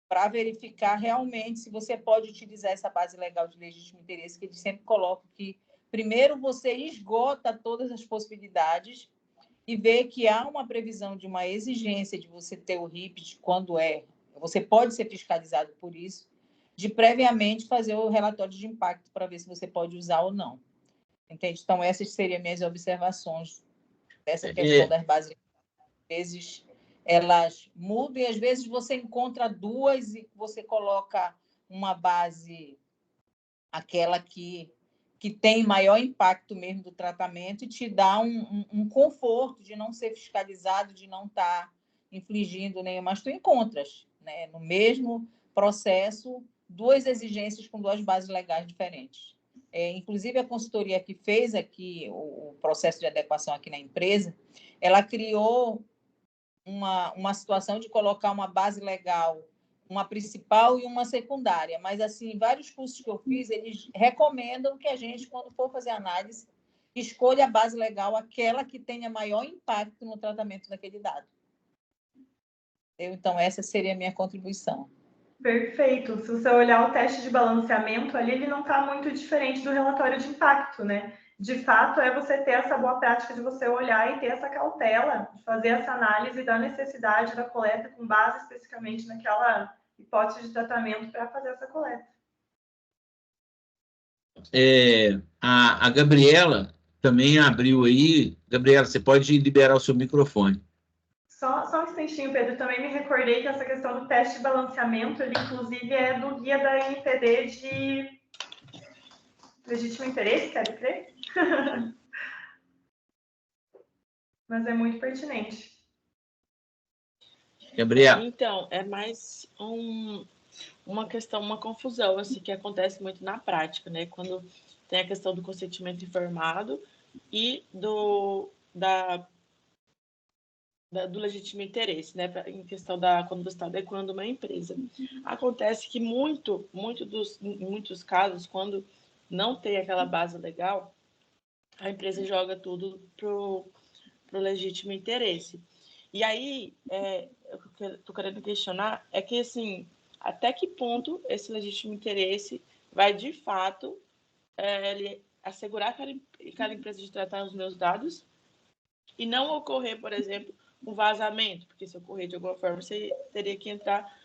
Para verificar realmente se você pode utilizar essa base legal de legítimo interesse, que eles sempre colocam que, primeiro, você esgota todas as possibilidades e vê que há uma previsão de uma exigência de você ter o RIPT quando você pode ser fiscalizado por isso, de previamente fazer o relatório de impacto para ver se você pode usar ou não. Entende? Então, essas seriam minhas observações dessa questão das bases. Às vezes, elas mudam e, às vezes, você encontra duas e você coloca uma base aquela que tem maior impacto mesmo do tratamento e te dá um conforto de não ser fiscalizado, de não estar infligindo nenhuma. Mas tu encontras, né, no mesmo processo, duas exigências com duas bases legais diferentes. Inclusive, a consultoria que fez aqui o processo de adequação aqui na empresa, ela criou uma situação de colocar uma base legal, uma principal e uma secundária. Mas, assim, vários cursos que eu fiz, eles recomendam que a gente, quando for fazer análise, escolha a base legal, aquela que tenha maior impacto no tratamento daquele dado. Então, essa seria a minha contribuição. Perfeito. Se você olhar o teste de balanceamento ali, ele não está muito diferente do relatório de impacto, né? De fato, é você ter essa boa prática de você olhar e ter essa cautela de fazer essa análise da necessidade da coleta com base especificamente naquela hipótese de tratamento para fazer essa coleta. A Gabriela também abriu aí. Gabriela, você pode liberar o seu microfone. Só um instantinho, Pedro. Também me recordei que essa questão do teste de balanceamento, ele inclusive é do guia da NPD de legítimo interesse, quero crer. Mas é muito pertinente. Gabriela. Então, é mais uma questão, uma confusão, assim, que acontece muito na prática, né? Quando tem a questão do consentimento informado e do legítimo interesse, né? Em questão quando você está adequando uma empresa. Acontece que em muitos casos, quando não tem aquela base legal, a empresa joga tudo pro legítimo interesse. E aí, o que eu estou querendo questionar é que, assim, até que ponto esse legítimo interesse vai, de fato, ele assegurar aquela empresa de tratar os meus dados e não ocorrer, por exemplo, um vazamento, porque se ocorrer de alguma forma, você teria que entrar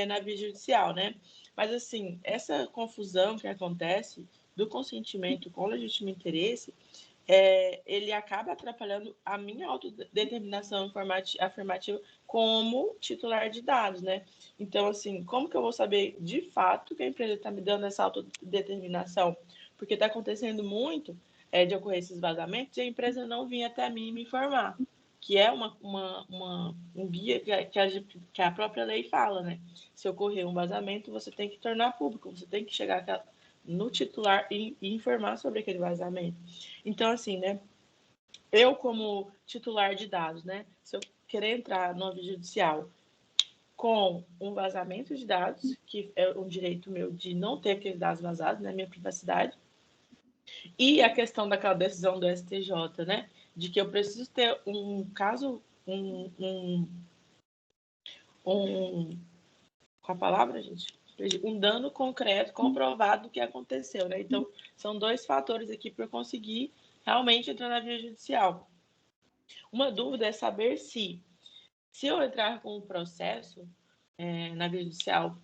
na via judicial, né? Mas, assim, essa confusão que acontece do consentimento com legítimo interesse, ele acaba atrapalhando a minha autodeterminação afirmativa como titular de dados, né? Então, assim, como que eu vou saber de fato que a empresa está me dando essa autodeterminação? Porque está acontecendo muito de ocorrer esses vazamentos e a empresa não vinha até mim me informar, que é um guia que a própria lei fala, né? Se ocorrer um vazamento, você tem que tornar público, você tem que chegar no titular e informar sobre aquele vazamento. Então, assim, né? Eu, como titular de dados, né? Se eu querer entrar no via judicial com um vazamento de dados, que é um direito meu de não ter aqueles dados vazados, né? Minha privacidade. E a questão daquela decisão do STJ, né? De que eu preciso ter um caso, com a palavra, gente? Um dano concreto, comprovado do que aconteceu, né? Então, são dois fatores aqui para eu conseguir realmente entrar na via judicial. Uma dúvida é saber se eu entrar com um processo na via judicial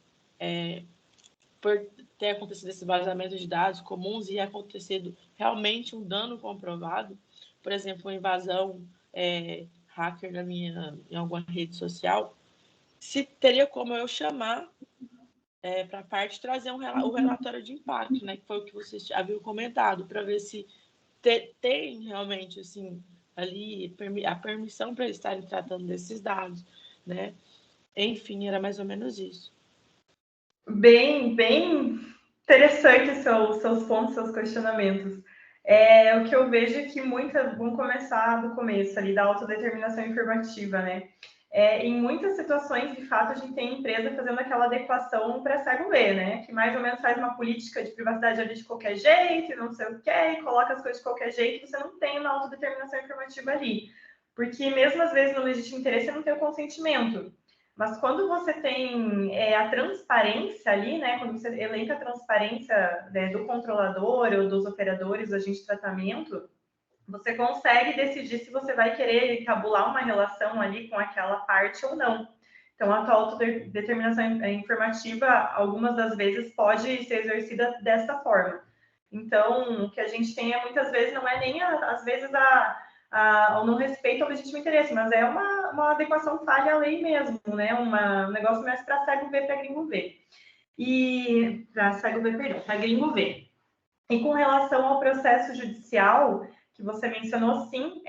por ter acontecido esse vazamento de dados comuns e acontecido realmente um dano comprovado, por exemplo, uma invasão hacker em alguma rede social, se teria como eu chamar para a parte trazer o relatório de impacto, né, que foi o que vocês haviam comentado, para ver se tem realmente assim ali a permissão para eles estarem tratando desses dados, né? Enfim, era mais ou menos isso. Bem interessante seus pontos, seus questionamentos. O que eu vejo é que vamos começar do começo ali, da autodeterminação informativa, né? Em muitas situações, de fato, a gente tem empresa fazendo aquela adequação para cego ver, né? Que mais ou menos faz uma política de privacidade ali de qualquer jeito, não sei o quê, e coloca as coisas de qualquer jeito, você não tem uma autodeterminação informativa ali. Porque mesmo às vezes no legítimo interesse você não tem o consentimento. Mas quando você tem a transparência ali, né, quando você elenca a transparência do controlador ou dos operadores do agente de tratamento, você consegue decidir se você vai querer tabular uma relação ali com aquela parte ou não. Então, a tua autodeterminação informativa, algumas das vezes, pode ser exercida dessa forma. Então, o que a gente tem muitas vezes não é nem, às vezes, o não respeito ao legítimo interesse, mas é uma adequação falha à lei mesmo, né? Um negócio mais para cego ver, para gringo ver. E para cego ver, perdão, para gringo ver. E com relação ao processo judicial, que você mencionou, sim,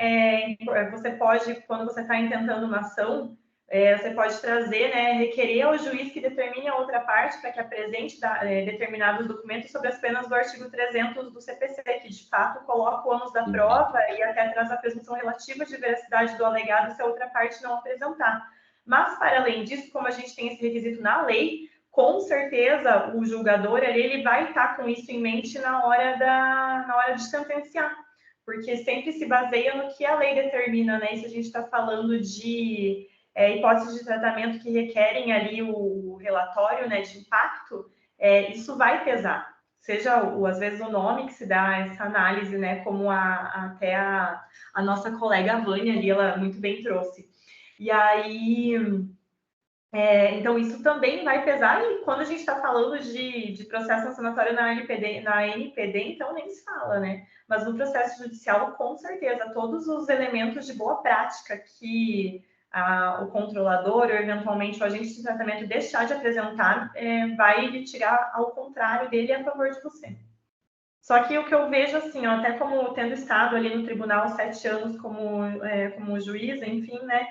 você pode, quando você está intentando uma ação, você pode trazer, né, requerer ao juiz que determine a outra parte para que apresente determinados documentos sobre as penas do artigo 300 do CPC, que de fato coloca o ônus da prova e até traz a presunção relativa de veracidade do alegado se a outra parte não apresentar. Mas, para além disso, como a gente tem esse requisito na lei, com certeza o julgador ele vai estar com isso em mente na hora de sentenciar, porque sempre se baseia no que a lei determina, né? E se a gente está falando de hipóteses de tratamento que requerem ali o relatório, né, de impacto, isso vai pesar. Seja, às vezes, o nome que se dá a essa análise, né, como até a nossa colega Vânia ali, ela muito bem trouxe. E aí, então, isso também vai pesar, e quando a gente está falando de processo sancionatório na NPD, então nem se fala, né? Mas no processo judicial, com certeza, todos os elementos de boa prática que o controlador ou, eventualmente, o agente de tratamento deixar de apresentar, vai lhe tirar ao contrário dele a favor de você. Só que o que eu vejo, assim, ó, até como tendo estado ali no tribunal 7 anos como juíza, enfim, né?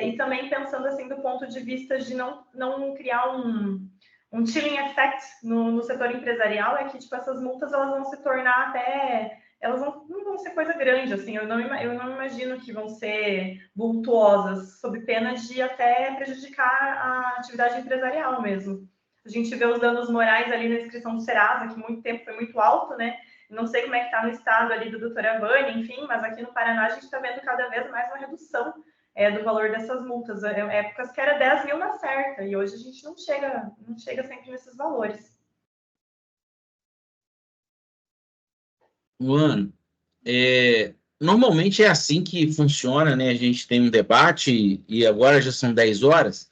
E também pensando, assim, do ponto de vista de não criar um chilling effect no setor empresarial, é que, tipo, essas multas, elas vão se tornar até... Elas não vão ser coisa grande, assim, eu não imagino que vão ser vultuosas, sob pena de até prejudicar a atividade empresarial mesmo. A gente vê os danos morais ali na inscrição do Serasa, que muito tempo foi muito alto, né? Não sei como é que está no estado ali do doutor Avani, enfim, mas aqui no Paraná a gente está vendo cada vez mais uma redução do valor dessas multas. Épocas que era 10 mil na certa, e hoje a gente não chega sempre nesses valores. Luana, normalmente é assim que funciona, né? A gente tem um debate e agora já são 10 horas,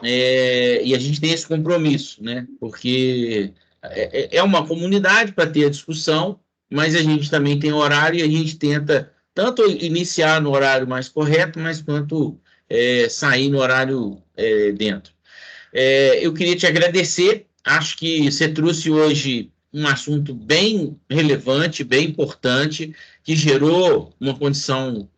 e a gente tem esse compromisso, né? Porque é uma comunidade para ter a discussão, mas a gente também tem horário e a gente tenta tanto iniciar no horário mais correto, mas quanto sair no horário dentro. Eu queria te agradecer, acho que você trouxe hoje um assunto bem relevante, bem importante, que gerou uma condição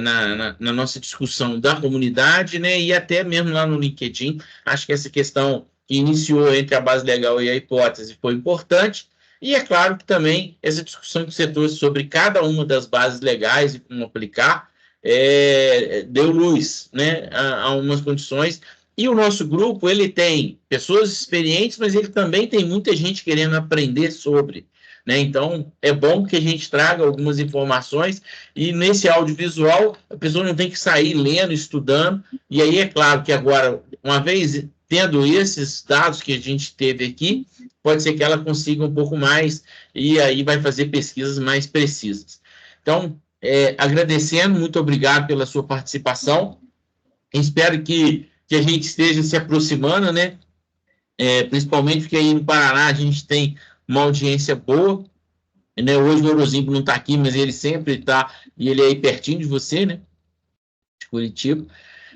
na nossa discussão da comunidade, né, e até mesmo lá no LinkedIn. Acho que essa questão que iniciou entre a base legal e a hipótese foi importante, e é claro que também essa discussão que você trouxe sobre cada uma das bases legais e como aplicar, deu luz, né, a umas condições. E o nosso grupo, ele tem pessoas experientes, mas ele também tem muita gente querendo aprender sobre, né? Então, é bom que a gente traga algumas informações, e nesse audiovisual, a pessoa não tem que sair lendo, estudando, e aí é claro que agora, uma vez tendo esses dados que a gente teve aqui, pode ser que ela consiga um pouco mais, e aí vai fazer pesquisas mais precisas. Então, agradecendo, muito obrigado pela sua participação, espero que a gente esteja se aproximando, né? Principalmente porque aí no Paraná a gente tem uma audiência boa, né? Hoje o Eurozimbo não está aqui, mas ele sempre está, e ele é aí pertinho de você, né? De Curitiba.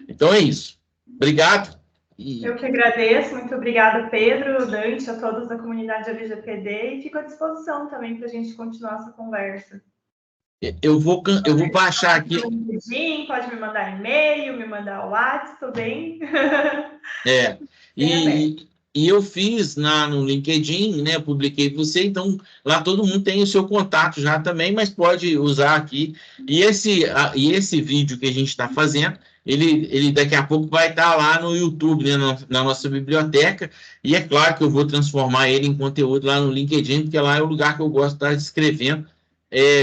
Então é isso. Obrigado. Eu que agradeço, muito obrigada, Pedro, Dante, a todos da comunidade LGPD, e fico à disposição também para a gente continuar essa conversa. Eu vou baixar aqui. Pode me mandar e-mail, me mandar o WhatsApp, tudo bem? E eu fiz no LinkedIn, né? Publiquei você, então lá todo mundo tem o seu contato já também, mas pode usar aqui. E esse vídeo que a gente está fazendo, ele daqui a pouco vai estar lá no YouTube, né, na nossa biblioteca, e é claro que eu vou transformar ele em conteúdo lá no LinkedIn, porque lá é o lugar que eu gosto de estar escrevendo,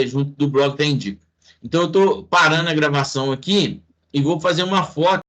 junto do blog da Indico. Então eu estou parando a gravação aqui e vou fazer uma foto